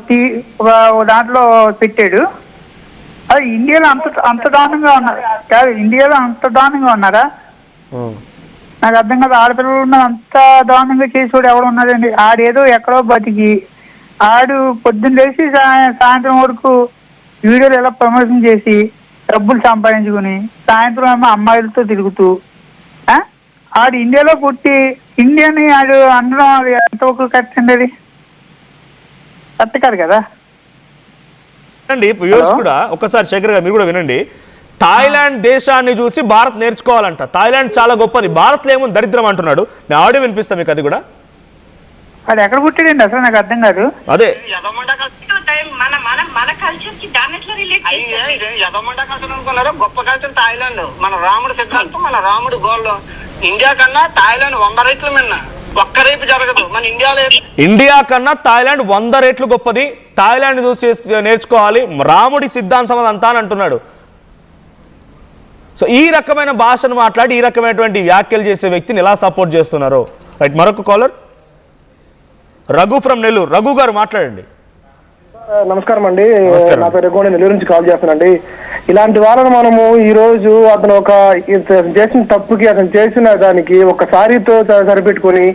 దాంట్లో పెట్టాడు. అది ఇండియాలో అంత దారుణంగా ఉన్నారు కాదు, ఇండియాలో అంత దారుణంగా ఉన్నారా? నాకు అర్థం కాదు. ఆడపిల్లలు ఉన్న అంత దారుణంగా చేసేవాడు ఎవడు ఉన్నాడండి? ఆడేదో ఎక్కడో బతికి ఆడు పొద్దున్న లేచి సాయంత్రం వరకు వీడియోలు ఎలా ప్రమోషన్ చేసి డబ్బులు సంపాదించుకుని సాయంత్రం ఏమో అమ్మాయిలతో తిరుగుతూ ఆడు ఇండియాలో పుట్టి ఇండియాని ఆడు అనడం అది ఎంతవరకు కరెక్ట్ అండి? అది కరెక్ట్ కాదు కదా అండి. వ్యూవర్స్ కూడా ఒకసారి శేఖర్ గారు మీరు కూడా వినండి. థాయిలాండ్ దేశాన్ని చూసి భారత్ నేర్చుకోవాలంట. థాయిలాండ్ చాలా గొప్పది, భారత్లో ఏమో దరిద్రం అంటున్నాడు. నేను ఆడియో వినిపిస్తాను మీకు. అది కూడా అది ఎక్కడ పుట్టాడండి అసలు నాకు అర్థం కాదు. అదే మన కల్చర్ కి దాని ఎట్లా రిలేట్ యదమండ కల్చర్ అనుకున్నారు. గొప్ప కల్చర్ థాయిలాండ్. మన రాముడు సిద్ధాంతం, మన రాముడు గోల్. ఇండియా కన్నా థాయిలాండ్ 100 రెట్లు మిన్న. ఒక్క రేపు జరగదు మన ఇండియాలో. ఇండియా కన్నా థాయిలాండ్ 100 రెట్లు గొప్పది. థాయిలాండ్ చూసి నేర్చుకోవాలి. రాముడి సిద్ధాంతం అదంతా అని అంటున్నాడు. సో ఈ రకమైన భాషను మాట్లాడి ఈ రకమైనటువంటి వ్యాఖ్యలు చేసే వ్యక్తిని ఎలా సపోర్ట్ చేస్తున్నారు? రైట్, మరొక కాలర్ రఘు ఫ్రమ్ నెల్లూరు. రఘు గారు మాట్లాడండి. నమస్కారం అండి. నా పేరు రఘు, నెల్లూరు నుంచి కాల్ చేస్తానండి. ఇలాంటి వాళ్ళని మనము ఈ రోజు అతను ఒక చేసిన తప్పుకి అతను చేసిన దానికి ఒక సారీతో సరిపెట్టుకుని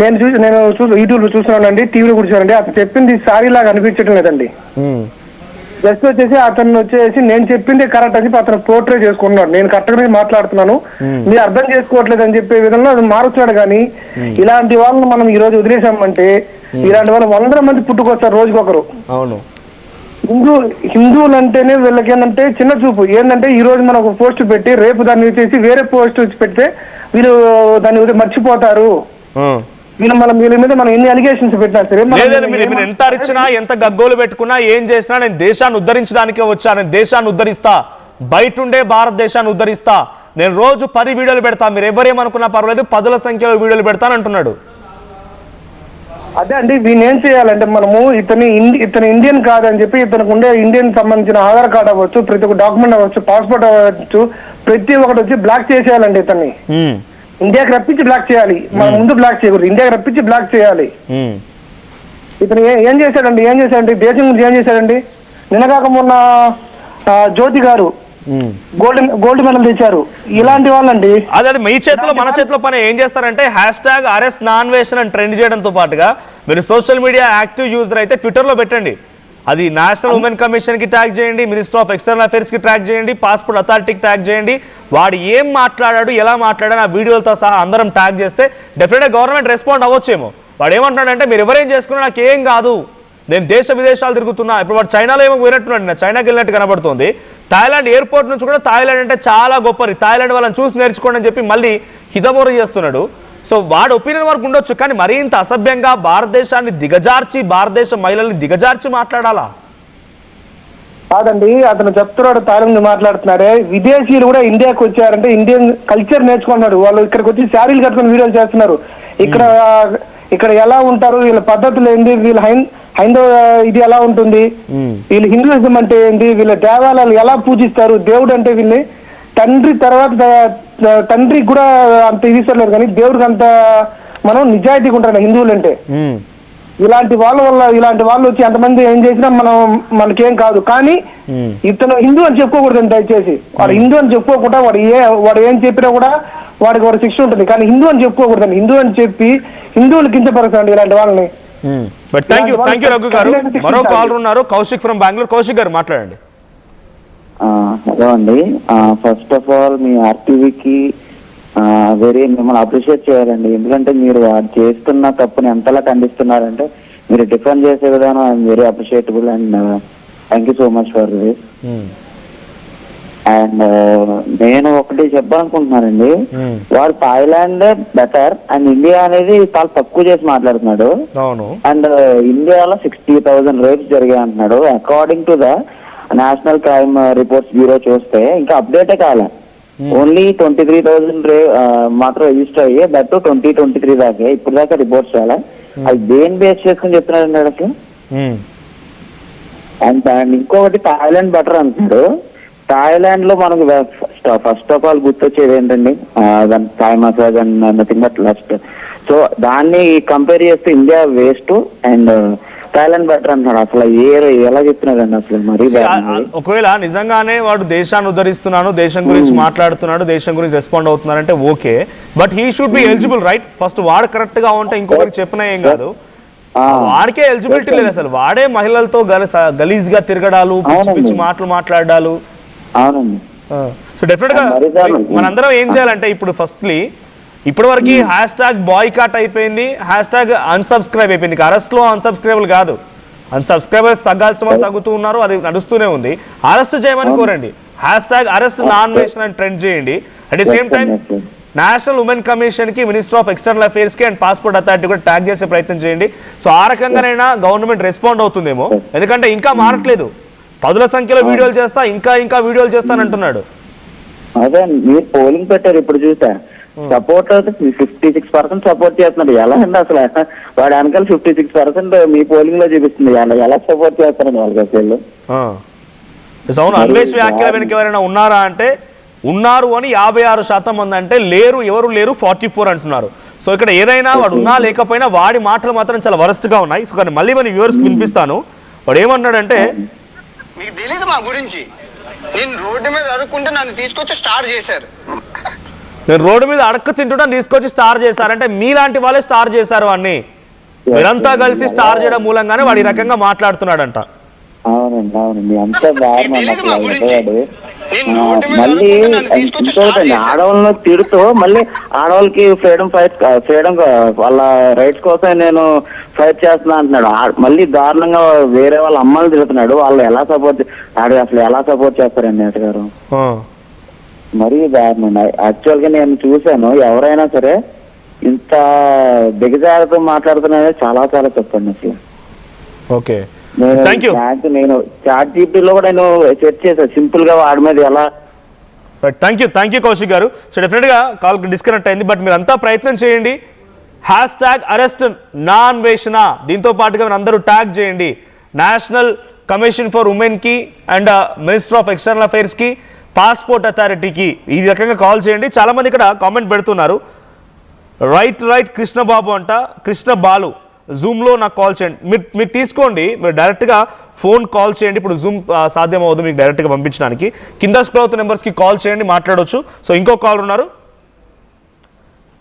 నేను యూట్యూబ్ లో చూస్తున్నానండి, టీవీలో కూర్చోనండి. అతను చెప్పింది సారీ లాగా అనిపించడం లేదండి. జస్ట్ వచ్చేసి అతను వచ్చేసి నేను చెప్పింది కరెక్ట్ అని చెప్పి అతను పోర్ట్రే చేసుకుంటున్నాడు. నేను కరెక్ట్ గా మాట్లాడుతున్నాను, మీరు అర్థం చేసుకోవట్లేదు అని చెప్పే విధంగా అది మారుతున్నాడు. కానీ ఇలాంటి వాళ్ళని మనం ఈ రోజు వదిలేసామంటే ఇలాంటి వాళ్ళు 100 మంది పుట్టుకొస్తారు రోజుకొకరు. అవును, హిందువులు అంటేనే వీళ్ళకి ఏంటంటే చిన్న చూపు. ఏంటంటే ఈ రోజు మనం ఒక పోస్ట్ పెట్టి రేపు దాన్ని వచ్చేసి వేరే పోస్ట్ పెడితే వీళ్ళు దాన్ని మర్చిపోతారు. వీళ్ళ మీద మనం ఎన్ని అలిగేషన్స్ పెట్టినా సరే, మీరు ఎంత అరిచినా ఎంత గగ్గోలు పెట్టుకున్నా ఏం చేసినా నేను దేశాన్ని ఉద్ధరించడానికే వచ్చా, నేను దేశాన్ని ఉద్ధరిస్తా, బయట ఉండే భారతదేశాన్ని ఉద్ధరిస్తా, నేను రోజు 10 వీడియోలు పెడతా, మీరు ఎవరేమనుకున్నా పర్వాలేదు 10ల సంఖ్యలో వీడియోలు పెడతానంటున్నాడు. అదే అండి, వీళ్ళు ఏం చేయాలంటే మనము ఇతను ఇండియన్ కాదని చెప్పి ఇతనికి ఉండే ఇండియన్ సంబంధించిన ఆధార్ కార్డు అవ్వచ్చు, ప్రతి ఒక్క డాక్యుమెంట్ అవ్వచ్చు, పాస్పోర్ట్ అవ్వచ్చు, ప్రతి ఒక్కటి వచ్చి బ్లాక్ చేసేయాలండి. ఇతన్ని ఇండియాకి రప్పించి బ్లాక్ చేయాలి. మనం ముందు బ్లాక్ చేయకూడదు, ఇండియాకి రప్పించి బ్లాక్ చేయాలి. ఇతను ఏం చేశాడండి దేశం గురించి ఏం చేశాడండి? నిన్నగాక మొన్న జ్యోతి గారు గోల్డ్ మెడల్ తెచ్చారు. ఇలాంటి వాళ్ళండి. అదే మీ చేతిలో మన చేతిలో పని. ఏం చేస్తారంటే #arrestNonVation అని ట్రెండ్ చేయడంతో పాటుగా మీరు సోషల్ మీడియా యాక్టివ్ యూజర్ అయితే ట్విట్టర్లో పెట్టండి. అది నేషనల్ ఉమెన్ కమిషన్కి ట్యాగ్ చేయండి, మినిస్టర్ ఆఫ్ ఎక్స్టర్నల్ అఫైర్స్కి ట్యాగ్ చేయండి, పాస్పోర్ట్ అథారిటీకి ట్యాగ్ చేయండి. వాడు ఏం మాట్లాడాడు, ఎలా మాట్లాడాడు ఆ వీడియోలతో సహా అందరం ట్యాగ్ చేస్తే డెఫినెట్గా గవర్నమెంట్ రెస్పాండ్ అవ్వచ్చేమో. వాడు ఏమంటున్నాడంటే మీరు ఎవరేం చేసుకున్నా నాకేం కాదు, నేను దేశ విదేశాలు తిరుగుతున్నా. ఇప్పుడు వాడు చైనాలో ఏమో పోయినట్టున్నాడు, నేను చైనాకి వెళ్ళినట్టు కనబడుతుంది. థాయిలాండ్ ఎయిర్పోర్ట్ నుంచి కూడా థాయిలాండ్ అంటే చాలా గొప్పది, థాయిలాండ్ వాళ్ళని చూసి నేర్చుకోండి అని చెప్పి మళ్ళీ హితబోర చేస్తున్నాడు. సో వాడు ఒపీనియన్ వరకు ఉండొచ్చు, కానీ మరీ ఇంత అసభ్యంగా భారతదేశాన్ని దిగజార్చి, భారతదేశ మహిళల్ని దిగజార్చి మాట్లాడాలా? కాదండి, అతను చెప్తున్నాడు థాయిలాండ్ మాట్లాడుతున్నారే. విదేశీయులు కూడా ఇండియాకి వచ్చారంటే ఇండియన్ కల్చర్ నేర్చుకున్నాడు. వాళ్ళు ఇక్కడికి వచ్చి శారీలు కట్టుకుని వీడియోలు చేస్తున్నారు. ఇక్కడ ఎలా ఉంటారు, వీళ్ళ పద్ధతులు ఏంటి, వీళ్ళ హైందవ ఇది ఎలా ఉంటుంది, వీళ్ళు హిందూయిజం అంటే ఏంటి, వీళ్ళ దేవాలయాలు ఎలా పూజిస్తారు, దేవుడు అంటే వీళ్ళని తండ్రి తర్వాత తండ్రికి కూడా అంత ఇది ఇస్తలేదు, కానీ దేవుడికి అంత మనం నిజాయితీగా ఉంటారు హిందువులు అంటే. ఇలాంటి వాళ్ళు వచ్చి ఎంతమంది ఏం చేసినా మనకేం కాదు. కానీ ఇతను హిందూ అని చెప్పుకోకూడదు దయచేసి. వాడు హిందూ అని చెప్పుకోకుండా వాడు ఏం చెప్పినా కూడా వాడికి వాడి శిక్ష ఉంటుంది. కానీ హిందూ అని చెప్పుకోకూడదండి. హిందూ అని చెప్పి హిందువులు కించపరచండి ఇలాంటి వాళ్ళని. థ్యాంక్ యూ రఘు గారు. మరో కాలర్ ఉన్నారు, కౌశిక్ ఫ్రమ్ బెంగళూరు. కౌశిక్ గారు మాట్లాడండి. హలో అండి, ఫస్ట్ ఆఫ్ ఆల్ మీ ఆర్టీవీకి మిమ్మల్ని అప్రిషియేట్ చేయాలండి. ఎందుకంటే మీరు చేస్తున్న తప్పుని ఎంతలా ఖండిస్తున్నారంటే మీరు డిఫెండ్ చేసే విధానం I'm very appreciable and thank you so much for this. And నేను ఒకటి చెప్పాలనుకుంటున్నానండి, వాడు థాయిలాండ్ బెటర్ అండ్ ఇండియా అనేది చాలా తక్కువ చేసి మాట్లాడుతున్నాడు. అండ్ ఇండియాలో 60,000 రేప్స్ జరిగాయి అంటున్నాడు. According to the national crime reports bureau చూస్తే ఇంకా అప్డేటే కాలే. ఓన్లీ 23,000 మాత్రం రిజిస్టర్ అయ్యి, దట్ 2023 దాకా ఇప్పుడు దాకా రిపోర్ట్స్ చాలా. అది దేని బేస్ చేసుకుని చెప్తున్నాడు అసలు? అండ్ ఇంకొకటి థాయిలాండ్ బెటర్ అంటున్నారు. థాయిలాండ్ లో మనకు ఫస్ట్ ఆఫ్ ఆల్ గుర్తొచ్చేది ఏంటండి, దాని Thai massage and nothing but lust. So దాన్ని కంపేర్ చేస్తే India waste and Thailand better అంటున్నాడు. అసలు ఎలా చెప్తున్నాడండి అసలు మరి? ఒకవేళ నిజంగానే వాడు దేశాన్ని ఉద్ధరిస్తున్నాను, దేశం గురించి మాట్లాడుతున్నాడు, దేశం గురించి రెస్పాండ్ అవుతున్నాడు అంటే okay, but he should be eligible right. First వాడు కరెక్ట్ గా ఉంటే ఇంకొకరికి చెప్పినా ఏం కాదు. వాడికే ఎలిజిబిలిటీ లేదు అసలు. వాడే మహిళలతో గలీజ్ గా తిరగడాలు, పిచ్చి పిచ్చి మాటలు మాట్లాడాలు. అవునండి. సో డెఫినెట్ గా మనందరం ఏం చేయాలంటే ఇప్పుడు ఫస్ట్లీ ఇప్పటి వరకు హ్యాష్ ట్యాగ్ బాయ్కాట్ అయిపోయింది, హ్యాష్ ట్యాగ్ అన్సబ్స్క్రైబ్ అయిపోయింది. అరెస్ట్ లో అన్సబ్స్క్రైబుల్ కాదు, అన్సబ్స్క్రైబర్స్ తగ్గాల్సిన వాళ్ళు తగ్గుతూ ఉన్నారు, అది నడుస్తూనే ఉంది. అరెస్ట్ చేయమని కోరండి, హ్యాష్ ట్యాగ్ అరెస్ట్ నాన్ నేషన్ అని ట్రెండ్ చేయండి. At the same time national women commission కి, మినిస్టర్ ఆఫ్ ఎక్స్టర్నల్ అఫైర్స్ కి అండ్ పాస్పోర్ట్ అథారిటీ కూడా ట్యాగ్ చేసే ప్రయత్నం చేయండి. సో ఆ రకంగానైనా గవర్నమెంట్ రెస్పాండ్ అవుతుందేమో, ఎందుకంటే ఇంకా మారట్లేదు. 10ల సంఖ్యలో వీడియోలు చేస్తా, ఇంకా వీడియోలు చేస్తానంటున్నాడు. అదే మీరు పోలింగ్ పెట్టారు ఇప్పుడు చూసా, సపోర్ట్ 56% సపోర్ట్ చేస్తున్నాడు. ఎలా అండి అసలు? వాడు వెనకాల 56% మీ పోలింగ్ లో చూపిస్తుంది. ఎలా సపోర్ట్ చేస్తారండి వాళ్ళకి అసలు? అవును, అన్వేష్ వ్యాఖ్యల వెనక ఎవరైనా ఉన్నారా అంటే ఉన్నారు అని 56% మంది అంటే లేరు, ఎవరు లేరు 44 అంటున్నారు. సో ఇక్కడ ఏదైనా వాడు ఉన్నా లేకపోయినా వాడి మాటలు మాత్రం చాలా వరస్ట్ గా ఉన్నాయి. సో కానీ మళ్ళీ మన వ్యూవర్స్కి వినిపిస్తాను. వాడు ఏమన్నాడంటే, మీకు తెలియదు మా గురించి, నేను రోడ్డు మీద అడుక్కుంటే నన్ను తీసుకొచ్చి స్టార్ చేశారు. నేను రోడ్డు మీద అడక్క తింటున్నా తీసుకొచ్చి స్టార్ చేశారంటే మీలాంటి వాళ్ళే స్టార్ చేశారు అన్ని. మీరంతా కలిసి స్టార్ చేయడం మూలంగానే వాడు ఈ రకంగా మాట్లాడుతున్నాడంట. అవునండి అవునండి, అంతా మళ్ళీ ఇంకోటి ఆడవాళ్ళను తిడుతూ మళ్ళీ ఆడవాళ్ళకి ఫ్రీడమ్ వాళ్ళ రైట్స్ కోసం నేను ఫైట్ చేస్తున్నా అంటున్నాడు. మళ్ళీ దారుణంగా వేరే వాళ్ళ అమ్మల్ని తిడుతున్నాడు. వాళ్ళు ఎలా సపోర్ట్, అసలు ఎలా సపోర్ట్ చేస్తారండి నేత గారు? మరీ దారుణం. యాక్చువల్ గా నేను చూశాను, ఎవరైనా సరే ఇంత దిగజారుతూ మాట్లాడుతున్నది చాలా చాలా తప్పండి అసలు. ఓకే, నేను చాట్ జీపీటీలో కూడా నేను సెర్చ్ చేశాను సింపుల్ గా వాడి మీద ఎలా. థ్యాంక్ యూ కౌశిక్ గారు. సో డెఫినెట్ గా కాల్ డిస్కనెక్ట్ అయింది, బట్ మీరు అంతా ప్రయత్నం చేయండి. హ్యాష్ ట్యాగ్ అరెస్ట్ నాన్ వేషనా, దీంతో పాటుగా మీరు అందరూ ట్యాగ్ చేయండి నేషనల్ కమిషన్ ఫర్ ఉమెన్ కి and minister of external affairs కి, పాస్పోర్ట్ అథారిటీకి ఈ రకంగా కాల్ చేయండి. చాలా మంది ఇక్కడ కామెంట్ పెడుతున్నారు. రైట్ కృష్ణబాబు అంట, కృష్ణ బాలు జూమ్లో నాకు కాల్ చేయండి. మీరు తీసుకోండి, మీరు డైరెక్ట్గా ఫోన్ కాల్ చేయండి. ఇప్పుడు జూమ్ సాధ్యం అవ్వదు మీకు డైరెక్ట్గా పంపించడానికి. కింద స్క్రోల్ అవుతున్న నెంబర్స్కి కాల్ చేయండి, మాట్లాడవచ్చు. సో ఇంకో కాల్ ఉన్నారు,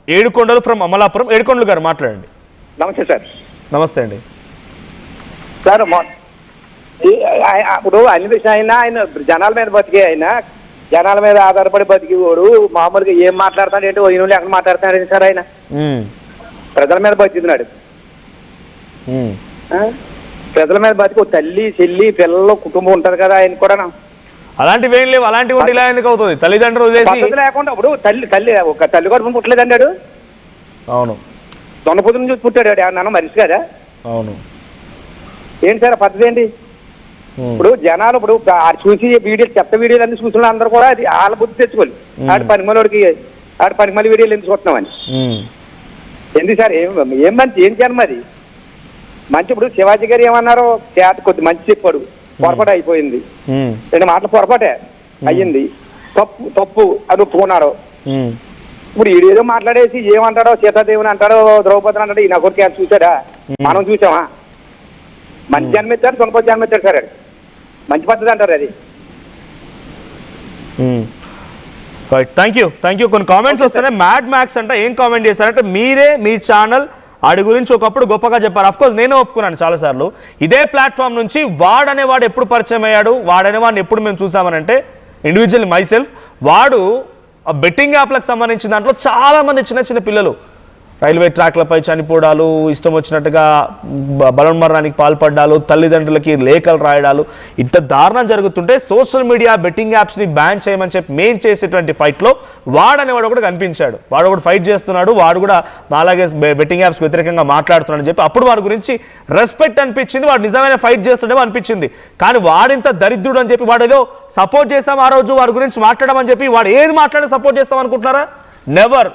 ఏడుకొండలు ఫ్రమ్ అమలాపురం. ఏడుకొండలు గారు మాట్లాడండి. నమస్తే సార్. నమస్తే అండి సార్. ఇప్పుడు అన్ని విషయం అయినా ఆయన జనాల మీద బతికే, ఆయన జనాల మీద ఆధారపడి బతికేవాడు. మామూలుగా ఏం మాట్లాడతాడు ఏంటి, ఈయన ఎక్కడ మాట్లాడుతున్నాడు సార్? ఆయన ప్రజల మీద బతుకుతున్నాడు. ప్రజల మీద బతికి తల్లి చెల్లి పిల్లలు కుటుంబం ఉంటది కదా ఆయన కూడా. అలాంటివి ఏం లేవు, అలాంటివి ఉంటే ఇలా ఎందుకు అవుతుంది? తల్లిదండ్రులు లేకుండా ఇప్పుడు తల్లి ఒక తల్లి కూడా పుట్టలేదన్నాడు. అవును, దొన్నపొద్దు నుంచి పుట్టాడు. ఏమన్నా మనిషి కదా? అవును. ఏంటి సార్ పద్ధతి ఏంటి? ఇప్పుడు జనాలు ఇప్పుడు చూసి వీడియోలు చెత్త వీడియోలు అన్ని చూసిన అందరూ కూడా అది వాళ్ళ బుద్ధి తెచ్చుకోవాలి. ఆడి పనిమల్లి వీడియోలు ఎందుకు చూస్తున్నామని ఎందుకు సార్? ఏం మంచి ఏం జన్మ అది మంచి. ఇప్పుడు శివాజీ గారు ఏమన్నారో కొద్ది మంచి చెప్పాడు, పొరపాటు అయిపోయింది. 2 మాటలు పొరపాటే అయ్యింది, తప్పు అది ఒప్పుకున్నాడు. ఇప్పుడు ఏదో మాట్లాడేసి ఏమంటాడో సీతాదేవిని అంటాడో ద్రౌపదిని అంటాడో ఈ నగరికి చూసాడా? మనం చూసామా? మంచి జన్మించాడు, దొంగపతి జన్మించాడు సార్. అది మంచి పద్ధతి అంటారు అది. Thank you. కొన్ని కామెంట్స్ వస్తున్నాయి. మ్యాడ్ మ్యాక్స్ అంటే ఏం కామెంట్ చేశారంటే, మీరే మీ ఛానల్ ఆడి గురించి ఒకప్పుడు గొప్పగా చెప్పారు. అఫ్కోర్స్ నేను ఒప్పుకున్నాను చాలాసార్లు. ఇదే ప్లాట్ఫామ్ నుంచి వాడనేవాడు ఎప్పుడు పరిచయం అయ్యాడు, వాడనేవాడిని ఎప్పుడు మేము చూసామనంటే ఇండివిజువల్ మైసెల్ఫ్. వాడు బెట్టింగ్ యాప్లకు సంబంధించిన దాంట్లో చాలామంది చిన్న పిల్లలు రైల్వే ట్రాక్లపై చనిపోవడాలు, ఇష్టం వచ్చినట్టుగా బలవన్మరణానికి పాల్పడ్డాలు, తల్లిదండ్రులకి లేఖలు రాయడాలు, ఇంత దారుణం జరుగుతుంటే సోషల్ మీడియా బెట్టింగ్ యాప్స్ని బ్యాన్ చేయమని చెప్పి మేము చేసేటువంటి ఫైట్లో వాడనేవాడు కూడా కనిపించాడు. వాడు కూడా ఫైట్ చేస్తున్నాడు, వాడు కూడా అలాగే బెట్టింగ్ యాప్స్ వ్యతిరేకంగా మాట్లాడుతున్నాడు అని చెప్పి అప్పుడు వాడి గురించి రెస్పెక్ట్ అనిపించింది. వాడు నిజమైన ఫైట్ చేస్తుండేమో అనిపించింది. కానీ వాడింత దరిద్రుడు అని చెప్పి వాడు ఏదో సపోర్ట్ చేస్తాం ఆ రోజు వాడి గురించి మాట్లాడమని చెప్పి వాడు ఏది మాట్లాడి సపోర్ట్ చేస్తాం అనుకుంటున్నారా? నెవర్.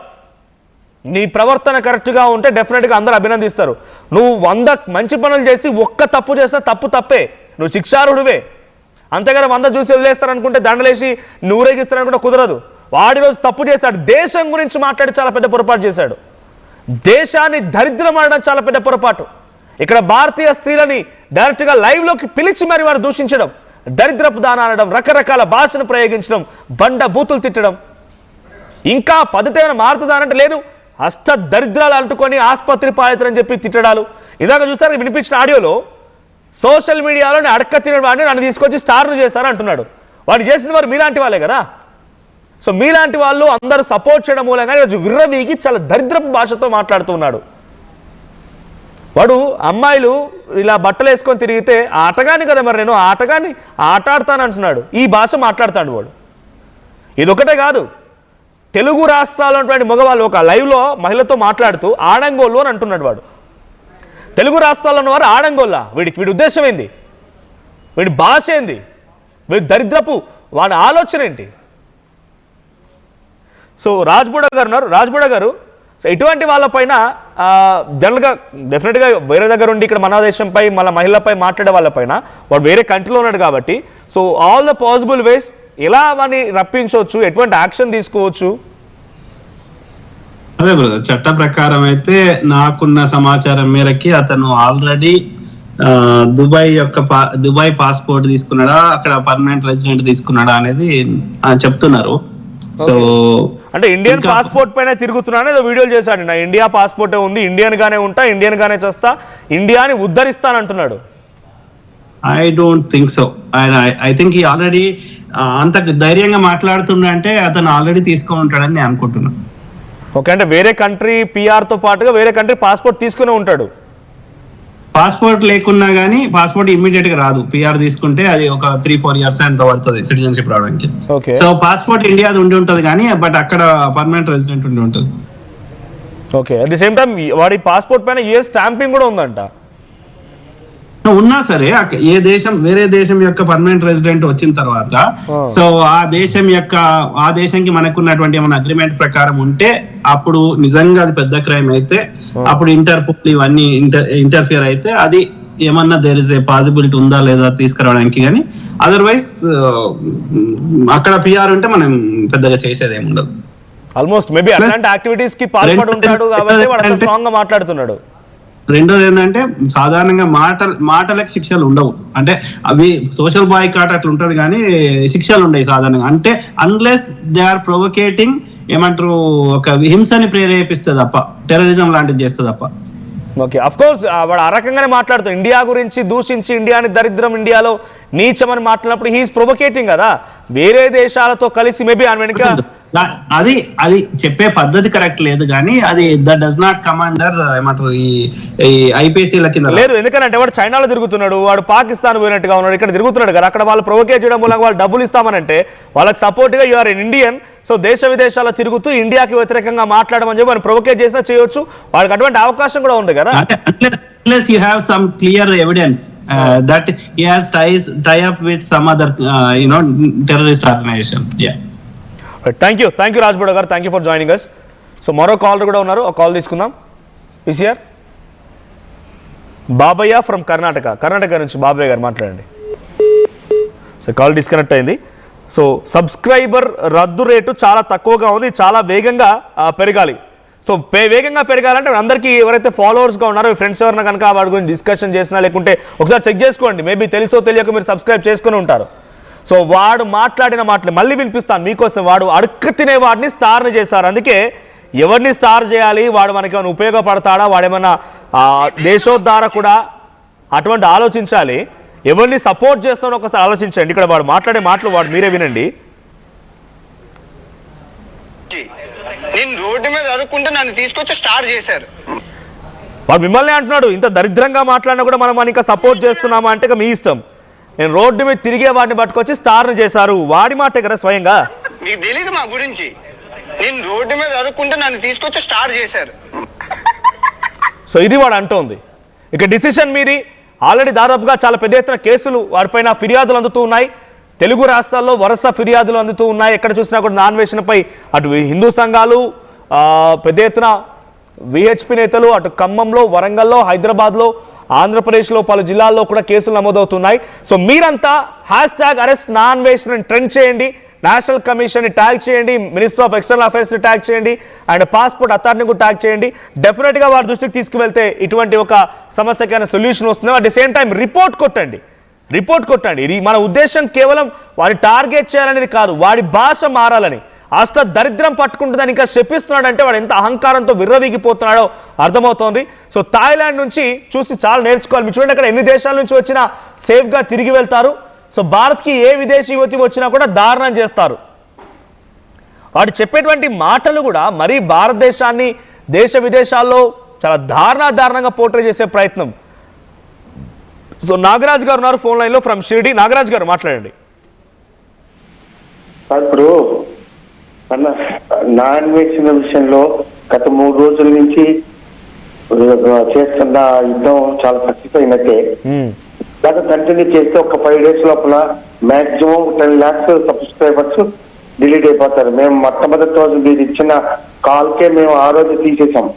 నీ ప్రవర్తన కరెక్ట్గా ఉంటే డెఫినెట్గా అందరూ అభినందిస్తారు. నువ్వు 100 మంచి పనులు చేసి ఒక్క తప్పు చేస్తే తప్పే. నువ్వు శిక్షార్హుడివే. అంతేగాని 100 చూసి వదిలేస్తారనుకుంటే, దండలేసి ఊరేగిస్తారనుకుంటే కుదరదు. వాడి రోజు తప్పు చేశాడు, దేశం గురించి మాట్లాడి చాలా పెద్ద పొరపాటు చేశాడు. దేశాన్ని దరిద్రం అనడం చాలా పెద్ద పొరపాటు. ఇక్కడ భారతీయ స్త్రీలని డైరెక్ట్గా లైవ్లోకి పిలిచి మరి వారు దూషించడం, దరిద్రపు దాన అనడం, రకరకాల భాషను ప్రయోగించడం, బండ బూతులు తిట్టడం, ఇంకా పద్ధతి ఏమైనా మారుతుందానంటే లేదు, అష్ట దరిద్రాలు అంటుకొని ఆసుపత్రి పాలితరని చెప్పి తిట్టడాలు. ఇందాక చూసారు వినిపించిన ఆడియోలో, సోషల్ మీడియాలో అడక్క తినవాడిని నన్ను తీసుకొచ్చి స్టార్ను చేస్తారని అంటున్నాడు. వాడు చేసింది వారు మీలాంటి వాళ్ళే కదా. సో మీలాంటి వాళ్ళు అందరూ సపోర్ట్ చేయడం మూలంగా ఈరోజు విర్రవీగి చాలా దరిద్రపు భాషతో మాట్లాడుతున్నాడు. వాడు అమ్మాయిలు ఇలా బట్టలు వేసుకొని తిరిగితే ఆటగాని కదా, మరి నేను ఆటగాని ఆట ఆడతానంటున్నాడు. ఈ భాష మాట్లాడతాడు వాడు. ఇదొకటే కాదు, తెలుగు రాష్ట్రాల్లో ఉన్నటువంటి మగవాళ్ళు ఒక లైవ్లో మహిళతో మాట్లాడుతూ ఆడంగోళ్ళు అని అంటున్నాడు వాడు. తెలుగు రాష్ట్రాల్లో ఉన్నవారు ఆడంగోళ్ళ, వీడి ఉద్దేశం ఏంది, వీడి భాష ఏంది, వీడి దరిద్రపు వాడి ఆలోచన ఏంటి? సో రాజ్బోడా గారు ఉన్నారు. రాజ్బోడా గారు, సో ఇటువంటి వాళ్ళపైన జనరల్గా డెఫినెట్గా వేరే దగ్గర ఉండి ఇక్కడ మన దేశంపై మన మహిళలపై మాట్లాడే వాళ్ళపైన వాడు వేరే కంట్రీలో ఉన్నాడు కాబట్టి, సో ఆల్ ద పాసిబుల్ వేస్ ఎలా వాడిని రప్పించవచ్చు, ఎటువంటి యాక్షన్ తీసుకోవచ్చు? అదే బ్రదర్, చట్ట ప్రకారం అయితే నాకున్న సమాచారం మేరకి అతను ఆల్రెడీ దుబాయ్ పాస్పోర్ట్ తీసుకున్నాడా, అక్కడ పర్మనెంట్ రెసిడెంట్ తీసుకున్నాడా అనేది చెప్తున్నారు. సో అంటే ఇండియన్ పాస్పోర్ట్ పైన తిరుగుతున్నాను ఏదో వీడియోలు చేశాడు. నా ఇండియా పాస్పోర్టే ఉంది, ఇండియన్ గానే ఉంటా, ఇండియన్ గానే చేస్తా, ఇండియాని ఉద్ధరిస్తానంటున్నాడు. I don't think so. I think ఈ ఆల్రెడీ అంత ధైర్యంగా మాట్లాడుతున్నా అంటే అతను ఆల్రెడీ తీసుకొని ఉంటాడని నేను అనుకుంటున్నాను. ఓకే, అంటే వేరే కంట్రీ పిఆర్ తో పాటుగా వేరే కంట్రీ పాస్పోర్ట్ తీసుకునే ఉంటాడు. పాస్పోర్ట్ లేకున్నా గానీ పాస్పోర్ట్ ఇమ్మీడియట్ గా రాదు. పిఆర్ తీసుకుంటే అది ఒక 3-4 years ఎంత పడుతుంది సిటిజన్షిప్ రావడానికి. సో పాస్పోర్ట్ ఇండియాది ఉండి ఉంటది కానీ, బట్ అక్కడ పర్మనెంట్ రెసిడెంట్ ఉండి ఉంటుంది. Okay, at the same time వాడి పాస్పోర్ట్ పైన యుఎస్ స్టాంపింగ్ కూడా ఉందంట. ఉన్నా సరే వేరే దేశం యొక్క పర్మనెంట్ రెసిడెంట్ వచ్చిన తర్వాత, సో ఆ దేశంకి మనకున్నటువంటి ఏమైనా అగ్రిమెంట్ ప్రకారం ఉంటే అప్పుడు నిజంగా అది పెద్ద క్రైమ్ అయితే, అప్పుడు ఇంటర్పోల్ ఇవన్నీ ఇంటర్ఫియర్ అయితే అది ఏమన్నా దేర్ ఇస్ ఏ పాసిబిలిటీ ఉందా లేదా తీసుకురావడానికి. కానీ అదర్వైజ్ అక్కడ పిఆర్ ఉంటే మనం పెద్దగా చేసేది ఏమి ఉండదు. ఆల్మోస్ట్ మేబీ అలాంటి యాక్టివిటీస్ కి పాల్పడి ఉంటాడు కాబట్టి వాడు స్ట్రాంగ్ గా మాట్లాడుతున్నాడు. రెండోది ఏంటంటే సాధారణంగా మాటలకు శిక్షలు ఉండవు. అంటే అవి సోషల్ బాయ్కాట్ అట్లా ఉంటది కానీ శిక్షలు ఉండవు సాధారణంగా. అంటే అన్లెస్ దే ఆర్ ప్రొవోకేటింగ్, ఏమంటారు, ఒక హింసని ప్రేరేపిస్తుంది తప్ప, టెర్రరిజం లాంటిది చేస్తుంది తప్ప. ఓకే, అఫ్ కోర్స్ వాడు ఆ రకంగానే మాట్లాడుతాడు. ఇండియా గురించి దూషించి ఇండియాని దరిద్రం, ఇండియాలో నీచమని మాట్లాడినప్పుడు హీఈస్ ప్రొవోకేటింగ్ కదా. వేరే దేశాలతో కలిసి మేబీ ఆయన వెనుక అది చెప్పే పద్ధతి కరెక్ట్ లేదు కానీ అది దట్ డస్ నాట్ కమాండర్ ఏమంటారు ఈ ఐపీసీల కింద లేదు. ఎందుకంటే వాడు చైనాలో తిరుగుతున్నాడు, వాడు పాకిస్తాన్ పోయినట్టుగా ఉన్నాడు, ఇక్కడ తిరుగుతున్నాడు కదా. అక్కడ వాళ్ళు ప్రొవోకేట్ చేయడం మూలంగా వాళ్ళు డబ్బులు ఇస్తామనంటే వాళ్ళకి సపోర్ట్ గా యూఆర్ ఇన్ ఇండియన్, సో దేశ విదేశాల్లో తిరుగుతూ ఇండియాకి వ్యతిరేకంగా మాట్లాడమని చెప్పి వాళ్ళు ప్రొవోకేట్ చేసినా చేయొచ్చు. వాళ్ళకి అటువంటి అవకాశం కూడా ఉంది కదా. Unless you have some clear evidence that he has tie up with some other terrorist organization. Yeah. Thank you Rajboda గారు, thank you for joining us. So మరో కాలర్ కూడా ఉన్నారు, ఒక కాల్ తీసుకుందాం. పిసిఆర్ బాబయ్య ఫ్రమ్ కర్ణాటక నుంచి బాబయ్య గారు మాట్లాడండి. సో కాల్ డిస్కనెక్ట్ అయింది. సో సబ్స్క్రైబర్ రద్దు రేటు చాలా తక్కువగా ఉంది, చాలా వేగంగా పెరగాలి. సో వేగంగా పెరగాలంటే అందరికీ ఎవరైతే ఫాలోవర్స్గా ఉన్నారో ఫ్రెండ్స్ ఎవరైనా కనుక వాడి గురించి డిస్కషన్ చేసినా లేకుంటే ఒకసారి చెక్ చేసుకోండి. మేబీ తెలుసో తెలియక మీరు సబ్స్క్రైబ్ చేసుకుని ఉంటారు. సో వాడు మాట్లాడిన మాటలు మళ్ళీ వినిపిస్తాను మీకోసం. వాడు అడుక్క తినే వాడిని స్టార్ని చేశారు. అందుకే ఎవరిని స్టార్ చేయాలి, వాడు మనకి ఏమైనా ఉపయోగపడతాడా, వాడేమన్నా దేశోద్ధారకుడా, అటువంటి ఆలోచించాలి. ఎవరిని సపోర్ట్ చేస్తాడో ఒకసారి ఆలోచించండి. ఇక్కడ వాడు మాట్లాడే మాటలు వాడు మీరే వినండి. నేను రోడ్డు మీద అడుక్కుంటే నన్ను తీసుకొచ్చి స్టార్ట్ చేశారు. వాడు మిమ్మల్ని అంటున్నాడు, ఇంత దరిద్రంగా మాట్లాడినా కూడా మనం ఇంకా సపోర్ట్ చేస్తున్నామా అంటే మీ ఇష్టం. నేను రోడ్డు మీద తిరిగే వాడిని పట్టుకొచ్చి స్టార్ని చేశారు, వాడి మాటే కదా స్వయంగా. మీకు తెలియదు మా గురించి. నేను రోడ్డు మీద అడుక్కుంటే నన్ను తీసుకొచ్చి స్టార్ట్ చేశారు. సో ఇది వాడు అంటోంది. ఇక డిసిషన్ మీది. ఆల్రెడీ దాదాపుగా చాలా పెద్ద ఎత్తున కేసులు వాడిపైన ఫిర్యాదులు అందుతూ ఉన్నాయి. తెలుగు రాష్ట్రాల్లో వరుస ఫిర్యాదులు అందుతూ ఉన్నాయి. ఎక్కడ చూసినా కూడా నాన్వేషణపై అటు హిందూ సంఘాలు, పెద్ద ఎత్తున విహెచ్పి నేతలు, అటు ఖమ్మంలో, వరంగల్లో, హైదరాబాద్లో ఆంధ్రప్రదేశ్లో పలు జిల్లాల్లో కూడా కేసులు నమోదవుతున్నాయి. సో మీరంతా #ArrestNanVation ట్రెండ్ చేయండి, నేషనల్ కమిషన్ని ట్యాగ్ చేయండి, మినిస్టర్ ఆఫ్ ఎక్స్టర్నల్ అఫైర్స్ని ట్యాగ్ చేయండి, అండ్ పాస్పోర్ట్ అథారిటీని కూడా ట్యాగ్ చేయండి. డెఫినెట్గా వారి దృష్టికి తీసుకువెళ్తే ఇటువంటి ఒక సమస్యకైనా సొల్యూషన్ వస్తుంది. At the same time report కొట్టండి. ఇది మన ఉద్దేశం కేవలం వాడిని టార్గెట్ చేయాలనేది కాదు, వాడి భాష మారాలని. అష్ట దరిద్రం పట్టుకుంటుందని ఇంకా చెప్పిస్తున్నాడంటే వాడు ఎంత అహంకారంతో విర్రవీగిపోతున్నాడో అర్థమవుతోంది. సో థాయిలాండ్ నుంచి చూసి చాలా నేర్చుకోవాలి. మీరు చూడండి, అక్కడ ఎన్ని దేశాల నుంచి వచ్చినా సేఫ్గా తిరిగి వెళ్తారు. సో భారత్కి ఏ విదేశీ యువతి వచ్చినా కూడా దారుణం చేస్తారు. వాడు చెప్పేటువంటి మాటలు కూడా మరీ భారతదేశాన్ని దేశ విదేశాల్లో చాలా దారుణంగా పోర్ట్రే చేసే ప్రయత్నం. సో నాగరాజ్ గారు ఉన్నారు ఫోన్ లైన్లో ఫ్రమ్ షిరిడి. నాగరాజ్ గారు మాట్లాడండి. ఇప్పుడు నాన్వేషన్ విషయంలో గత 3 రోజుల నుంచి చేస్తున్న యుద్ధం చాలా సక్సెస్ అయినట్టే. గత కంటిన్యూ చేస్తే ఒక 5 days లోపల మాక్సిమం 10 lakhs సబ్స్క్రైబర్స్ డిలీట్ అయిపోతారు. మేము మొట్టమొదటి రోజు మీరు ఇచ్చిన కాల్కే మేము ఆ రోజు తీసేసాం.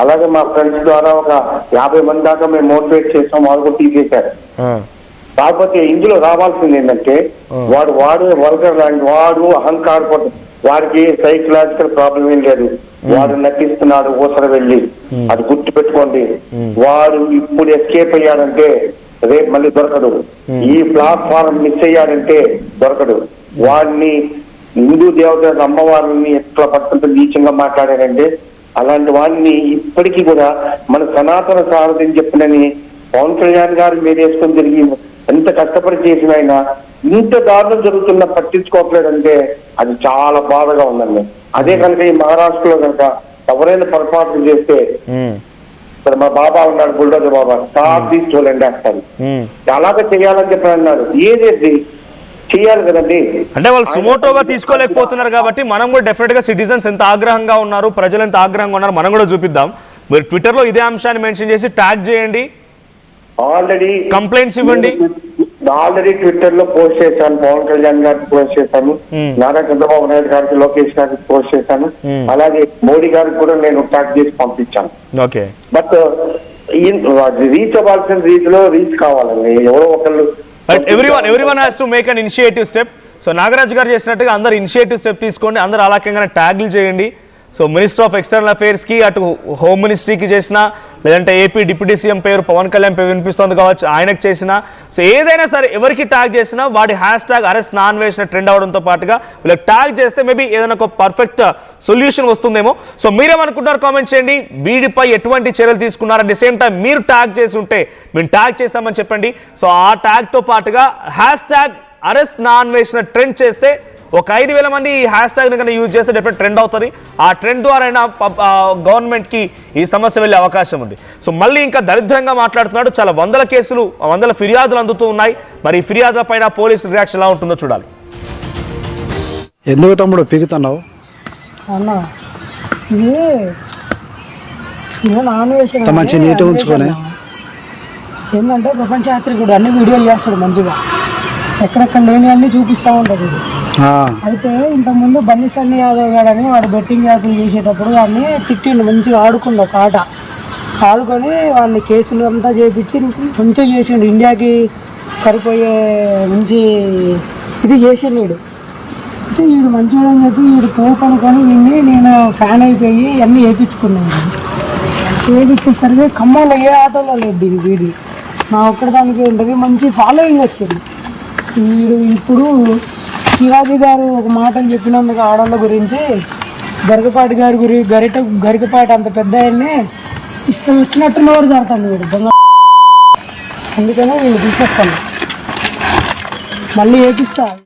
అలాగే మా ఫ్రెండ్స్ ద్వారా ఒక 50 మంది దాకా మేము మోటివేట్ చేసాం, వాళ్ళు కూడా తీసేశారు. కాకపోతే ఇందులో రావాల్సింది ఏంటంటే వాడు వల్గర్ లాంటి వాడు అహంకారపడు, వాడికి సైకలాజికల్ ప్రాబ్లం ఏం లేదు. వాడు నటిస్తున్నాడు ఊసర వెళ్ళి, అది గుర్తు పెట్టుకోండి. వాడు ఇప్పుడు ఎస్కేప్ అయ్యాడంటే రేపు మళ్ళీ దొరకడు. ఈ ప్లాట్ఫారం మిస్ అయ్యాడంటే దొరకడు. వాడిని హిందూ దేవత అమ్మవారిని ఎట్లా పట్టుకుంటూ నీచంగా మాట్లాడారంటే అలాంటి వాడిని ఇప్పటికీ కూడా మన సనాతన సారథిని చెప్పినని పవన్ కళ్యాణ్ గారు మీద వేసుకొని తిరిగి ఎంత కష్టపడి చేసిన ఆయన ఇంత దారుణం జరుగుతున్నా పట్టించుకోవట్లేదంటే అది చాలా బాధగా ఉందండి. అదే కనుక ఈ మహారాష్ట్రలో కనుక ఎవరైనా పొరపాట్లు చేస్తే మా బాబా ఉన్నాడు, బుల్డోజర్ బాబా, స్టాప్ తీసి చూడండి వేస్తారు. అలాగే చేయాలని చెప్పి అన్నారు. ఏదేది చేయాలి కదండి. అంటే వాళ్ళు సుమోటోగా తీసుకోలేకపోతున్నారు కాబట్టి మనం కూడా డెఫినెట్ గా సిటిజన్స్ ఎంత ఆగ్రహంగా ఉన్నారు, ప్రజలు ఎంత ఆగ్రహంగా ఉన్నారు మనం కూడా చూపిద్దాం. మీరు ట్విట్టర్ లో ఇదే అంశాన్ని మెన్షన్ చేసి ట్యాగ్ చేయండి, ఆల్రెడీ కంప్లైంట్స్ ఇవ్వండి. ఆల్రెడీ ట్విట్టర్ లో పోస్ట్ చేశాను, పవన్ కళ్యాణ్ గారికి పోస్ట్ చేశాను, నారా చంద్రబాబు నాయుడు గారికి, లోకేష్ గారికి పోస్ట్ చేశాను, అలాగే మోడీ గారికి కూడా నేను ట్యాగ్ చేసి పంపించాను. ఓకే, బట్ రీచ్ అవ్వాల్సిన రీతిలో రీచ్ కావాలండి. ఎవరో ఒకళ్ళు everyone has to make an initiative step. So Nagaraj గారు చేసినట్టుగా అందరు ఇనిషియేటివ్ స్టెప్ తీసుకోండి, అందరు అలాగే ట్యాగ్లు చేయండి. సో మినిస్టర్ ఆఫ్ ఎక్స్టర్నల్ అఫైర్స్కి, అటు హోమ్ మినిస్ట్రీకి చేసినా, లేదంటే ఏపీ డిప్యూటీ సీఎం పేరు పవన్ కళ్యాణ్ పేరు వినిపిస్తుంది కావచ్చు, ఆయనకు చేసినా, సో ఏదైనా సరే ఎవరికి ట్యాగ్ చేసినా వాడి #ArrestNanVation ట్రెండ్ అవడంతో పాటుగా వీళ్ళకి ట్యాగ్ చేస్తే మేబీ ఏదైనా ఒక పర్ఫెక్ట్ సొల్యూషన్ వస్తుందేమో. సో మీరేమనుకుంటారు కామెంట్ చేయండి. వీడిపై ఎటువంటి చర్యలు తీసుకున్నారు, అట్ ది సేమ్ టైం మీరు ట్యాగ్ చేసి ఉంటే మేము ట్యాగ్ చేసామని చెప్పండి. సో ఆ ట్యాగ్తో పాటుగా #ArrestNanVation ట్రెండ్ చేస్తే ఒక 5,000 మంది ఈ హ్యాష్ట్యాగ్ని కన్నా యూజ్ చేస్తే డెఫినెట్ ట్రెండ్ అవుతుంది. ఆ ట్రెండ్ ద్వారా గవర్నమెంట్కి ఈ సమస్య వెళ్ళే అవకాశం ఉంది. సో మళ్ళీ ఇంకా దరిద్రంగా మాట్లాడుతున్నాడు. చాలా 100 కేసులు, 100 ఫిర్యాదులు అందుతూ ఉన్నాయి. మరి ఈ ఫిర్యాదుల పైన పోలీసు రియాక్షన్ ఎలా ఉంటుందో చూడాలి. ఎందుకు తమ్ముడు పీకుతున్నావు అన్న? ఇది నాన్వేషన్ మంచి నీట్ ఉంచుకొని ఏంటంటే ప్రపంచ యాత్రికుడు అన్ని వీడియోలు చేస్తాడు మంచిగా, ఎక్కడెక్కడ లేని అన్ని చూపిస్తూ ఉంటాడు ఇది. అయితే ఇంతకుముందు బన్నీ సన్నీ యాదవ్ గారు అని వాడు బెట్టింగ్ యాప్లు చేసేటప్పుడు వాడిని తిట్టిండు, మంచిగా ఆడుకుండు ఒక ఆట ఆడుకొని వాడిని కేసులు అంతా చేయించి మంచిగా చేసిండు. ఇండియాకి సరిపోయే మంచి ఇది చేసిండు వీడు. అయితే వీడు మంచిగా అని చెప్పి వీడు తోపనుకొని నేను ఫ్యాన్ అయిపోయి అన్నీ వేయించుకున్నాను. వేయించేసరికి ఖమ్మంలో ఏ ఆటోలో లేదు వీడి, నా ఒక్కదానికి ఉంటుంది, మంచి ఫాలోయింగ్ వచ్చింది. వీడు ఇప్పుడు శివాజీ గారు ఒక మాటలు చెప్పినందుకు ఆడవాళ్ళ గురించి, గరికపాటి గారి గరికపాటి అంత పెద్ద ఆయన్ని ఇష్టం వచ్చినట్టు నోరు జరుగుతాను వీడు దొంగ. అందుకనే నేను తీసేస్తాను, మళ్ళీ ఏపిస్తా.